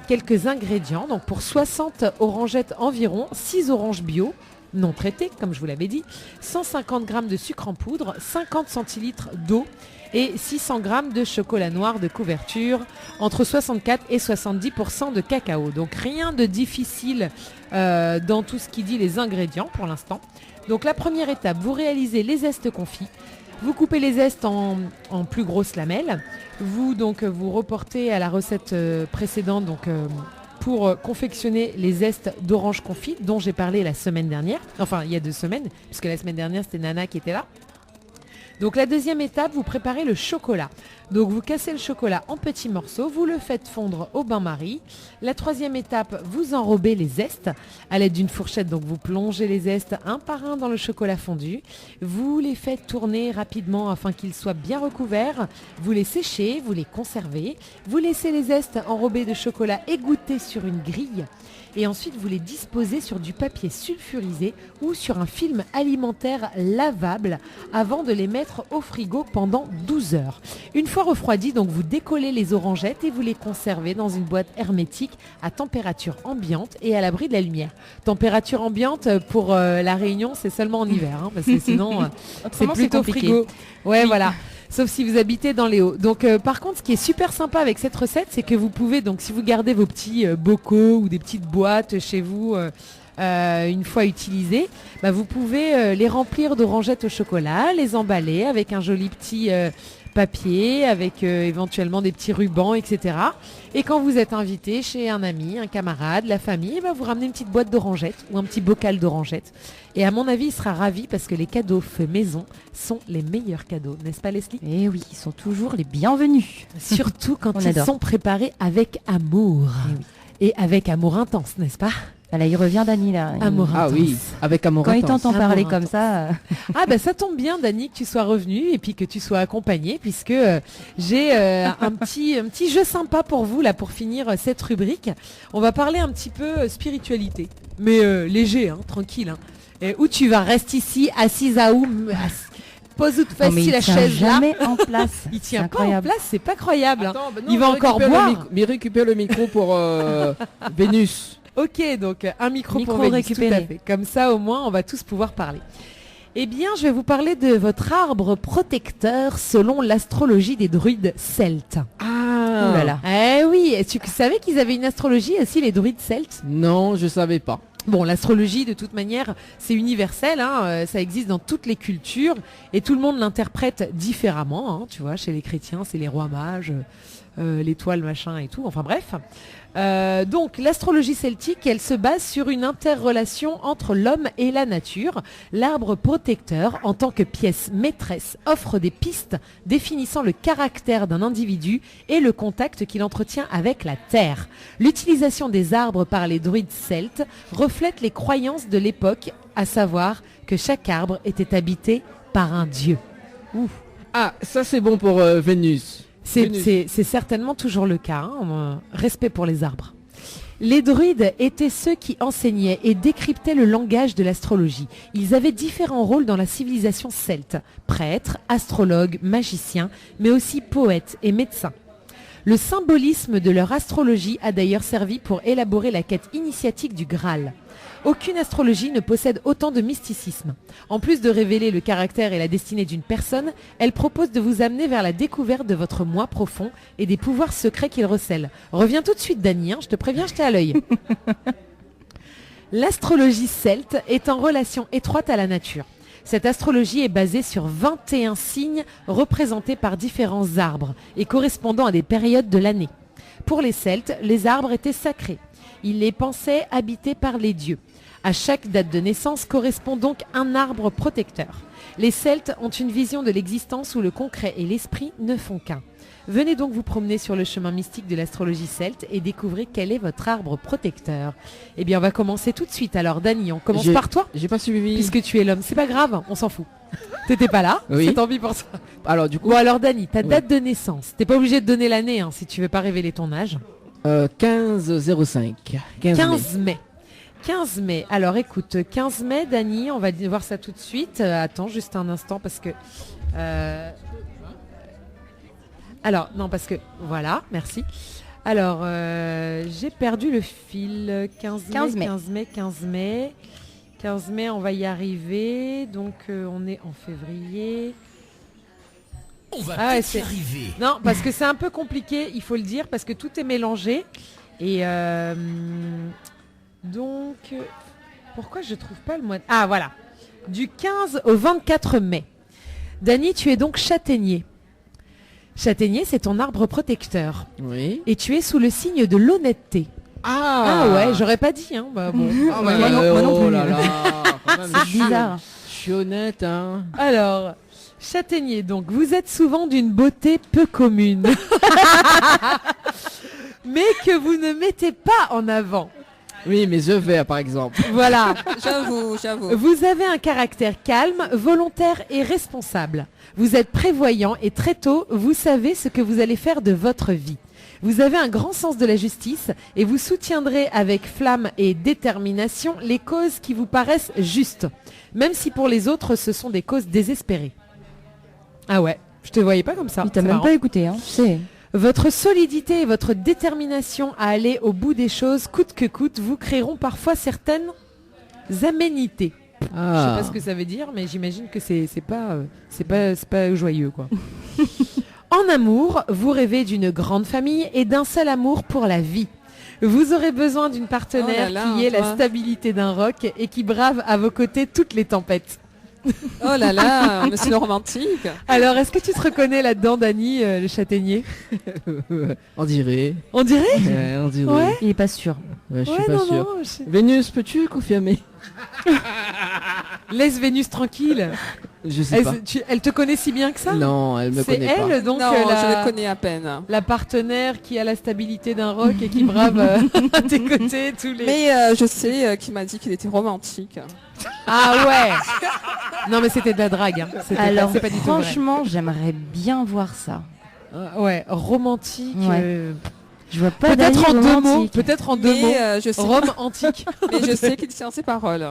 quelques ingrédients. Donc pour 60 orangettes environ, 6 oranges bio, non traitées, comme je vous l'avais dit, 150 g de sucre en poudre, 50 centilitres d'eau, et 600 g de chocolat noir de couverture, entre 64 et 70% de cacao. Donc rien de difficile dans tout ce qui dit les ingrédients pour l'instant. Donc la première étape, vous réalisez les zestes confits. Vous coupez les zestes en plus grosses lamelles. Vous reportez à la recette précédente pour confectionner les zestes d'orange confit dont j'ai parlé la semaine dernière. Enfin, il y a 2 semaines, puisque la semaine dernière, c'était Nana qui était là. Donc la deuxième étape, vous préparez le chocolat. Donc vous cassez le chocolat en petits morceaux, vous le faites fondre au bain-marie. La troisième étape, vous enrobez les zestes à l'aide d'une fourchette. Donc vous plongez les zestes un par un dans le chocolat fondu. Vous les faites tourner rapidement afin qu'ils soient bien recouverts. Vous les séchez, vous les conservez. Vous laissez les zestes enrobés de chocolat égoutter sur une grille. Et ensuite, vous les disposez sur du papier sulfurisé ou sur un film alimentaire lavable avant de les mettre au frigo pendant 12 heures. Une fois refroidis, donc vous décollez les orangettes et vous les conservez dans une boîte hermétique à température ambiante et à l'abri de la lumière. Température ambiante pour la Réunion, c'est seulement en hiver, hein, parce que sinon c'est Autrement, plutôt compliqué. frigo. Ouais, Oui. voilà. Sauf si vous habitez dans les Hauts. Donc par contre, ce qui est super sympa avec cette recette, c'est que vous pouvez, donc si vous gardez vos petits bocaux ou des petites boîtes chez vous une fois utilisées, bah, vous pouvez les remplir d'orangettes au chocolat, les emballer avec un joli petit papier, avec éventuellement des petits rubans, etc. Et quand vous êtes invité chez un ami, un camarade, la famille, bah, vous ramenez une petite boîte d'orangettes ou un petit bocal d'orangettes. Et à mon avis, il sera ravi parce que les cadeaux faits maison sont les meilleurs cadeaux, n'est-ce pas Leslie? Eh oui, ils sont toujours les bienvenus. Surtout quand On ils adore. sont préparés avec amour. Et avec amour intense, n'est-ce pas? Là, il revient Dani là. Amour Ah intense. oui, avec amour Quand il intense. t'entend parler Amour comme ça, Ah bah ça tombe bien Dani que tu sois revenu et puis que tu sois accompagné puisque j'ai un petit jeu sympa pour vous là pour finir cette rubrique. On va parler un petit peu spiritualité, mais léger, hein, tranquille. Hein. Où tu vas? Reste ici, assise à où? pose toute Non, mais facile il la tient chaise là. jamais en place. Il C'est tient pas en incroyable. place, c'est pas croyable. Attends, bah non, il va mais encore récupère boire. mais récupère le micro pour Vénus. Ok, donc un micro Micro pour Vénus, récupéré. tout à fait. Comme ça, au moins, on va tous pouvoir parler. Eh bien, je vais vous parler de votre arbre protecteur selon l'astrologie des druides celtes. Ah. Oh là là. Eh oui, tu savais qu'ils avaient une astrologie aussi, les druides celtes? Non, je savais pas. Bon, l'astrologie, de toute manière, c'est universel, hein, ça existe dans toutes les cultures et tout le monde l'interprète différemment. Hein, tu vois, chez les chrétiens, c'est les rois mages, l'étoile, machin et tout. Enfin bref. Donc, l'astrologie celtique, elle se base sur une interrelation entre l'homme et la nature. L'arbre protecteur, en tant que pièce maîtresse, offre des pistes définissant le caractère d'un individu et le contact qu'il entretient avec la terre. L'utilisation des arbres par les druides celtes reflète les croyances de l'époque, à savoir que chaque arbre était habité par un dieu. Ouh. Ah, ça c'est bon pour Vénus. C'est certainement toujours le cas, hein, respect pour les arbres. Les druides étaient ceux qui enseignaient et décryptaient le langage de l'astrologie. Ils avaient différents rôles dans la civilisation celte, prêtres, astrologues, magiciens, mais aussi poètes et médecins. Le symbolisme de leur astrologie a d'ailleurs servi pour élaborer la quête initiatique du Graal. Aucune astrologie ne possède autant de mysticisme. En plus de révéler le caractère et la destinée d'une personne, elle propose de vous amener vers la découverte de votre moi profond et des pouvoirs secrets qu'il recèle. Reviens tout de suite, Dany, hein, je te préviens, je t'ai à l'œil. L'astrologie celte est en relation étroite à la nature. Cette astrologie est basée sur 21 signes représentés par différents arbres et correspondant à des périodes de l'année. Pour les Celtes, les arbres étaient sacrés. Ils les pensaient habités par les dieux. À chaque date de naissance correspond donc un arbre protecteur. Les Celtes ont une vision de l'existence où le concret et l'esprit ne font qu'un. Venez donc vous promener sur le chemin mystique de l'astrologie celte et découvrez quel est votre arbre protecteur. Eh bien, on va commencer tout de suite. Alors, Dany, on commence par toi. J'ai pas suivi. Puisque tu es l'homme, c'est pas grave, on s'en fout. T'étais pas là, oui. C'est tant pis pour ça. Alors, du coup. Bon, alors, Dany, ta oui. date de naissance. T'es pas obligé de donner l'année hein, si tu veux pas révéler ton âge. 15-05. 15 mai. 15 mai. Alors écoute, 15 mai, Dany, on va voir ça tout de suite. Attends juste un instant parce que... Alors, non, parce que... Voilà, merci. Alors, j'ai perdu le fil. 15 mai. 15 mai, on va y arriver. Donc, on est en février. On va peut-être y arriver. Non, parce que c'est un peu compliqué, il faut le dire, parce que tout est mélangé. Et donc, pourquoi je trouve pas le mois... Ah, voilà. Du 15 au 24 mai. Dany, tu es donc châtaignier. Châtaignier, c'est ton arbre protecteur. Oui. Et tu es sous le signe de l'honnêteté. Ah ouais, j'aurais pas dit. Hein. Bah, bon. Ah, moi non plus. Là là. C'est bizarre. Je suis honnête, hein. Alors, châtaignier, donc, vous êtes souvent d'une beauté peu commune. Mais que vous ne mettez pas en avant. Oui, mes œufs verts, par exemple. Voilà. J'avoue. Vous avez un caractère calme, volontaire et responsable. Vous êtes prévoyant et très tôt, vous savez ce que vous allez faire de votre vie. Vous avez un grand sens de la justice et vous soutiendrez avec flamme et détermination les causes qui vous paraissent justes, même si pour les autres, ce sont des causes désespérées. Ah ouais, je te voyais pas comme ça. Il t'a même pas écouté, hein. C'est... Votre solidité et votre détermination à aller au bout des choses, coûte que coûte, vous créeront parfois certaines aménités. Ah. Je sais pas ce que ça veut dire, mais j'imagine que c'est pas joyeux, quoi. En amour, vous rêvez d'une grande famille et d'un seul amour pour la vie. Vous aurez besoin d'une partenaire qui ait la stabilité d'un roc et qui brave à vos côtés toutes les tempêtes. Oh là là, monsieur le romantique. Alors, est-ce que tu te reconnais là-dedans, Dany, le châtaignier? On dirait. On dirait? Ouais, on dirait. Ouais. Il est pas sûr. Ouais, je suis pas sûr. Vénus, peux-tu confirmer? Laisse Vénus tranquille. Je sais pas. Elle te connaît si bien que ça? Non, elle me connaît pas. C'est elle, donc, non, je la connais à peine. La partenaire qui a la stabilité d'un roc et qui brave à tes côtés tous les... Mais je sais qu'il m'a dit qu'il était romantique. Ah ouais. Non mais c'était de la drague. Hein. Alors c'est pas du tout franchement, j'aimerais bien voir ça. Ouais, romantique. Ouais. Je vois pas peut-être en Dany deux mots. romantique. Peut-être en deux mots. Je sais Rome antique. Mais je sais qu'il tient ses paroles.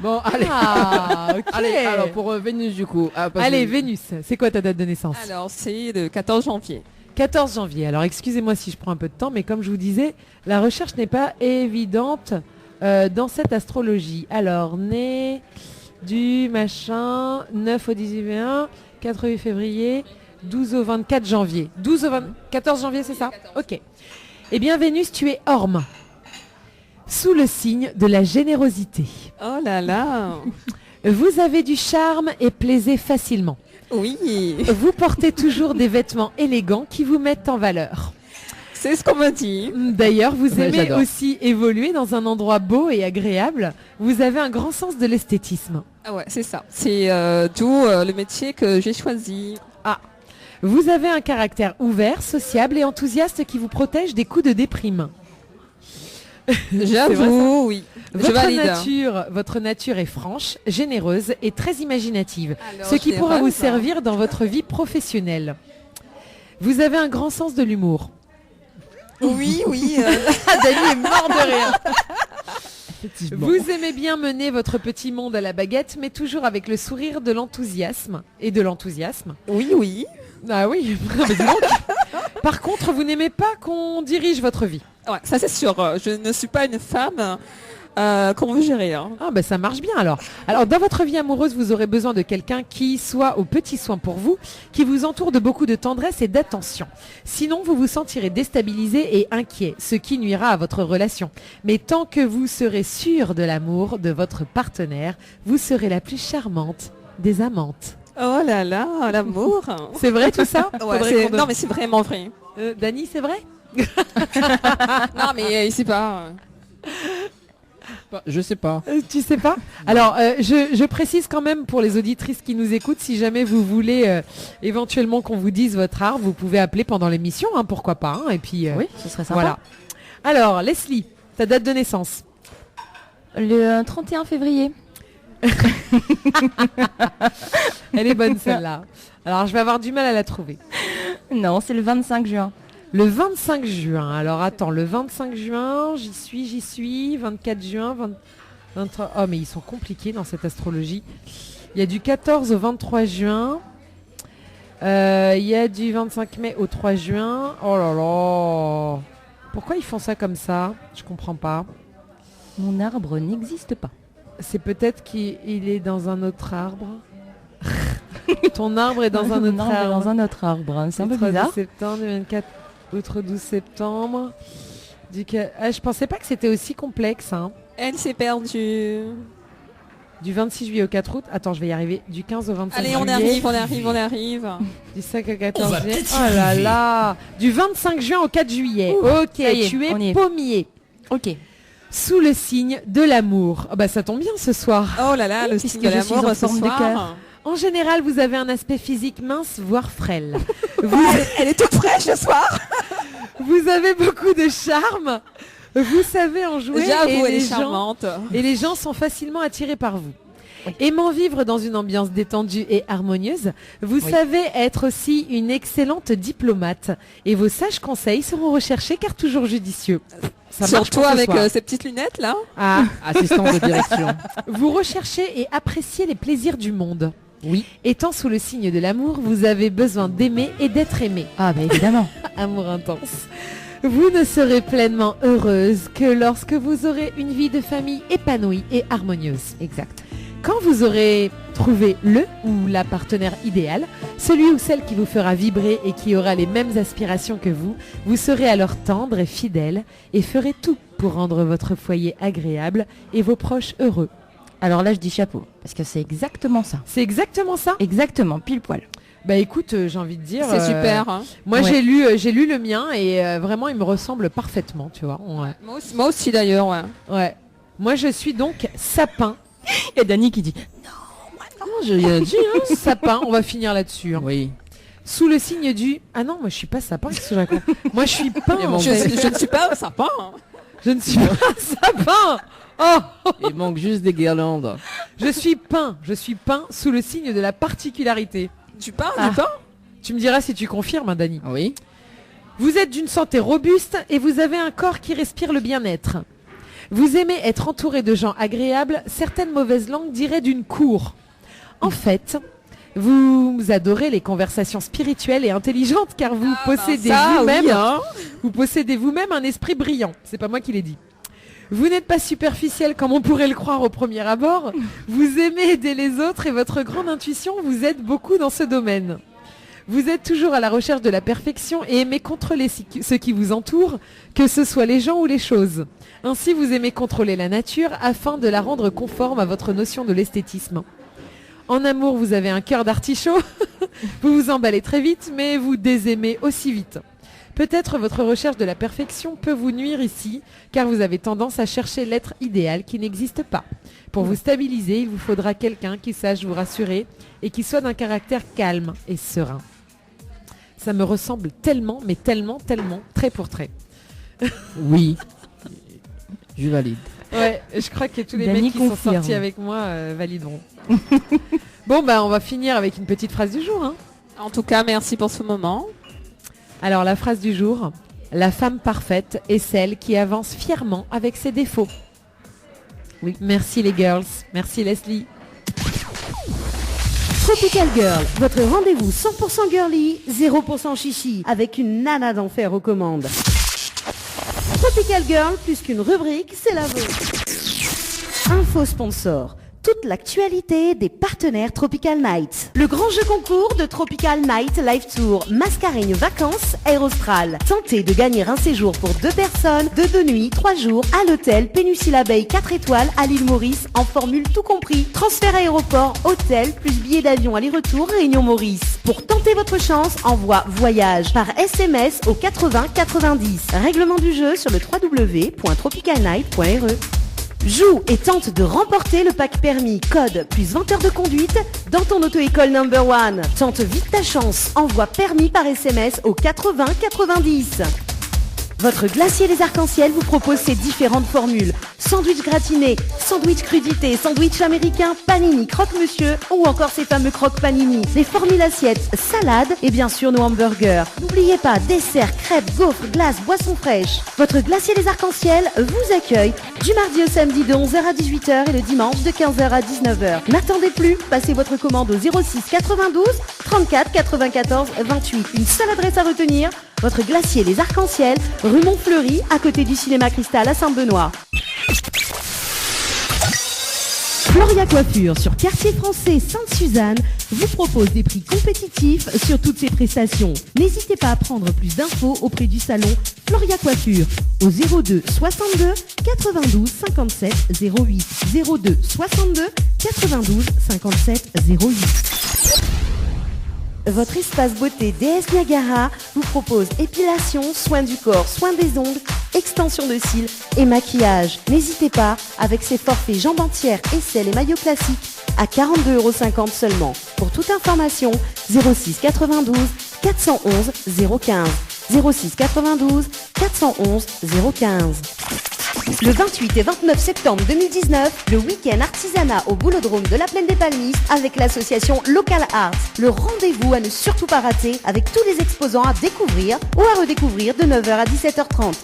Bon, allez. Ah, ok. Allez, alors pour Vénus du coup. Allez, Vénus, c'est quoi ta date de naissance? Alors, c'est le 14 janvier. 14 janvier. Alors, excusez-moi si je prends un peu de temps, mais comme je vous disais, la recherche n'est pas évidente dans cette astrologie. Alors, né du machin, 9 au 18 21, 4 8 février, 12 au 24 janvier. 14 janvier, c'est ça? Ok. Eh bien, Vénus, tu es Orme, sous le signe de la générosité. Oh là là. Vous avez du charme et plaisez facilement. Oui. Vous portez toujours des vêtements élégants qui vous mettent en valeur. C'est ce qu'on m'a dit. D'ailleurs, vous Ouais, aimez j'adore. aussi évoluer dans un endroit beau et agréable. Vous avez un grand sens de l'esthétisme. Ah ouais, c'est ça. C'est d'où le métier que j'ai choisi. Ah, vous avez un caractère ouvert, sociable et enthousiaste qui vous protège des coups de déprime. J'avoue, oui. Je valide. Votre nature est franche, généreuse et très imaginative, Alors, ce qui pourra vous généreuse, servir dans votre vie professionnelle. Vous avez un grand sens de l'humour. Oui, oui. Dany est mort de rire. Effectivement. Vous aimez bien mener votre petit monde à la baguette, mais toujours avec le sourire de l'enthousiasme et de l'enthousiasme. Oui, oui. Ah oui, mais dis donc. Par contre, vous n'aimez pas qu'on dirige votre vie. Ouais, ça c'est sûr. Je ne suis pas une femme qu'on veut gérer. Hein. Ah ben ça marche bien alors. Alors dans votre vie amoureuse, vous aurez besoin de quelqu'un qui soit aux petits soins pour vous, qui vous entoure de beaucoup de tendresse et d'attention. Sinon, vous vous sentirez déstabilisé et inquiet, ce qui nuira à votre relation. Mais tant que vous serez sûr de l'amour de votre partenaire, vous serez la plus charmante des amantes. Oh là là, l'amour. C'est vrai tout ça? Ouais, non mais c'est vraiment vrai. Dany, c'est vrai? Non mais il sait pas. Je sais pas. Tu sais pas? Alors, je précise quand même pour les auditrices qui nous écoutent, si jamais vous voulez éventuellement qu'on vous dise votre arbre, vous pouvez appeler pendant l'émission, hein, pourquoi pas. Hein, et puis, Oui, ce serait sympa. voilà. Alors, Leslie, ta date de naissance? Le 31 février. Elle est bonne celle-là. Alors, je vais avoir du mal à la trouver. Non, c'est le 25 juin. Le 25 juin. Alors, attends, le 25 juin, j'y suis. 24 juin, 23... Oh, mais ils sont compliqués dans cette astrologie. Il y a du 14 au 23 juin. Il y a du 25 mai au 3 juin. Oh là là. Pourquoi ils font ça comme ça? Je comprends pas. Mon arbre n'existe pas. C'est peut-être qu'il est dans un autre arbre. Ton arbre est dans un autre arbre. arbre. Dans un autre arbre. Hein. C'est un peu Outre bizarre. 12 septembre, 24 outre 12 septembre. Je pensais pas que c'était aussi complexe. Hein. Elle s'est perdue. Du 26 juillet au 4 août. Attends, je vais y arriver. Du 15 au 25 Allez, juillet. on arrive. Du 5 au 14 juillet. Oh là là. Du 25 juin au 4 juillet. Ok, ça y est, tu on y es est. pommier. Ok. Sous le signe de l'amour. Oh bah ça tombe bien ce soir. Oh là là, le Puisque signe de je suis l'amour en ce forme de soir. cœur. En général, vous avez un aspect physique mince, voire frêle. Elle est toute fraîche ce soir. Vous avez beaucoup de charme. Vous savez en jouer. J'avoue, elle et est les gens- charmante. Et les gens sont facilement attirés par vous. Aimant vivre dans une ambiance détendue et harmonieuse, vous savez être aussi une excellente diplomate. Et vos sages conseils seront recherchés car toujours judicieux. Ça marche Surtout pour ce avec soir. ces petites lunettes là. Ah, Assistant de direction. vous recherchez et appréciez les plaisirs du monde. Oui. Étant sous le signe de l'amour, vous avez besoin d'aimer et d'être aimé. Ah bah évidemment. Amour intense. Vous ne serez pleinement heureuse que lorsque vous aurez une vie de famille épanouie et harmonieuse. Exact. Quand vous aurez trouvé le ou la partenaire idéal, celui ou celle qui vous fera vibrer et qui aura les mêmes aspirations que vous serez alors tendre et fidèle et ferez tout pour rendre votre foyer agréable et vos proches heureux. Alors là, je dis chapeau. Parce que c'est exactement ça. C'est exactement ça? Exactement, pile poil. Bah écoute, j'ai envie de dire... C'est super. Hein. Moi Ouais. j'ai lu le mien et vraiment il me ressemble parfaitement, tu vois. Ouais. Moi aussi d'ailleurs. Ouais. Ouais. Moi je suis donc sapin. Il y a Dany qui dit Non, j'ai dit hein, sapin, on va finir là-dessus. Hein. Oui. Sous le signe du... Ah non, moi je suis pas sapin, qu'est-ce que je raconte? Moi je suis pain. en Je fait. ne suis pas un sapin. Hein. Je ne suis pas sapin. Oh, Il manque juste des guirlandes. je suis pain sous le signe de la particularité. Tu parles Ah. du pain? Tu me diras si tu confirmes, hein, Dany. Oui. Vous êtes d'une santé robuste et vous avez un corps qui respire le bien-être. Vous aimez être entouré de gens agréables, certaines mauvaises langues diraient d'une cour. En fait, vous adorez les conversations spirituelles et intelligentes car vous possédez vous possédez vous-même un esprit brillant. C'est pas moi qui l'ai dit. Vous n'êtes pas superficiel comme on pourrait le croire au premier abord. Vous aimez aider les autres et votre grande intuition vous aide beaucoup dans ce domaine. Vous êtes toujours à la recherche de la perfection et aimez contrôler ce qui vous entoure, que ce soit les gens ou les choses. Ainsi, vous aimez contrôler la nature afin de la rendre conforme à votre notion de l'esthétisme. En amour, vous avez un cœur d'artichaut. Vous vous emballez très vite, mais vous désaimez aussi vite. Peut-être votre recherche de la perfection peut vous nuire ici, car vous avez tendance à chercher l'être idéal qui n'existe pas. Pour vous stabiliser, il vous faudra quelqu'un qui sache vous rassurer et qui soit d'un caractère calme et serein. Ça me ressemble tellement, mais tellement, trait pour trait. Oui, je valide. Ouais, je crois que tous les Dany mecs qui sont confirme. sortis avec moi valideront. Bon, on va finir avec une petite phrase du jour. En tout cas, merci pour ce moment. Alors, la phrase du jour. La femme parfaite est celle qui avance fièrement avec ses défauts. Oui. Merci les girls. Merci Leslie. Tropical Girl, votre rendez-vous 100% girly, 0% chichi, avec une nana d'enfer aux commandes. Tropical Girl, plus qu'une rubrique, c'est la vôtre. Info sponsor. Toute l'actualité des partenaires Tropical Night. Le grand jeu concours de Tropical Night Live Tour, Mascareigne Vacances Aérostral. Tentez de gagner un séjour pour 2 personnes, de 2 nuits, 3 jours, à l'hôtel Péninsule Abeille 4 étoiles à l'île Maurice, en formule tout compris. Transfert aéroport, hôtel, plus billets d'avion aller-retour Réunion Maurice. Pour tenter votre chance, envoie voyage par SMS au 80 90. Règlement du jeu sur le www.tropicalnight.re. Joue et tente de remporter le pack permis, code plus 20 heures de conduite dans ton auto-école number 1. Tente vite ta chance, envoie permis par SMS au 80 90. Votre glacier des arcs-en-ciel vous propose ces différentes formules. Sandwich gratiné, sandwich crudité, sandwich américain, panini, croque-monsieur ou encore ces fameux croque-panini. Les formules assiettes, salade et bien sûr nos hamburgers. N'oubliez pas, dessert, crêpes, gaufres, glaces, boissons fraîches. Votre glacier des arcs-en-ciel vous accueille du mardi au samedi de 11h à 18h et le dimanche de 15h à 19h. N'attendez plus, passez votre commande au 06 92 34 94 28. Une seule adresse à retenir, votre glacier les arcs-en-ciel, rue Montfleury, à côté du cinéma Cristal à Saint-Benoît. Floria Coiffure sur Quartier Français Sainte-Suzanne vous propose des prix compétitifs sur toutes ses prestations. N'hésitez pas à prendre plus d'infos auprès du salon Floria Coiffure au 02 62 92 57 08 02 62 92 57 08. Votre espace beauté DS Niagara vous propose épilation, soins du corps, soins des ongles, extension de cils et maquillage. N'hésitez pas, avec ses forfaits jambes entières, aisselles et maillots classiques à 42,50 € seulement. Pour toute information, 06 92 411 015. 06 92 411 015. Le 28 et 29 septembre 2019, le week-end artisanat au Boulodrome de la Plaine des Palmistes avec l'association Local Arts. Le rendez-vous à ne surtout pas rater avec tous les exposants à découvrir ou à redécouvrir de 9h à 17h30.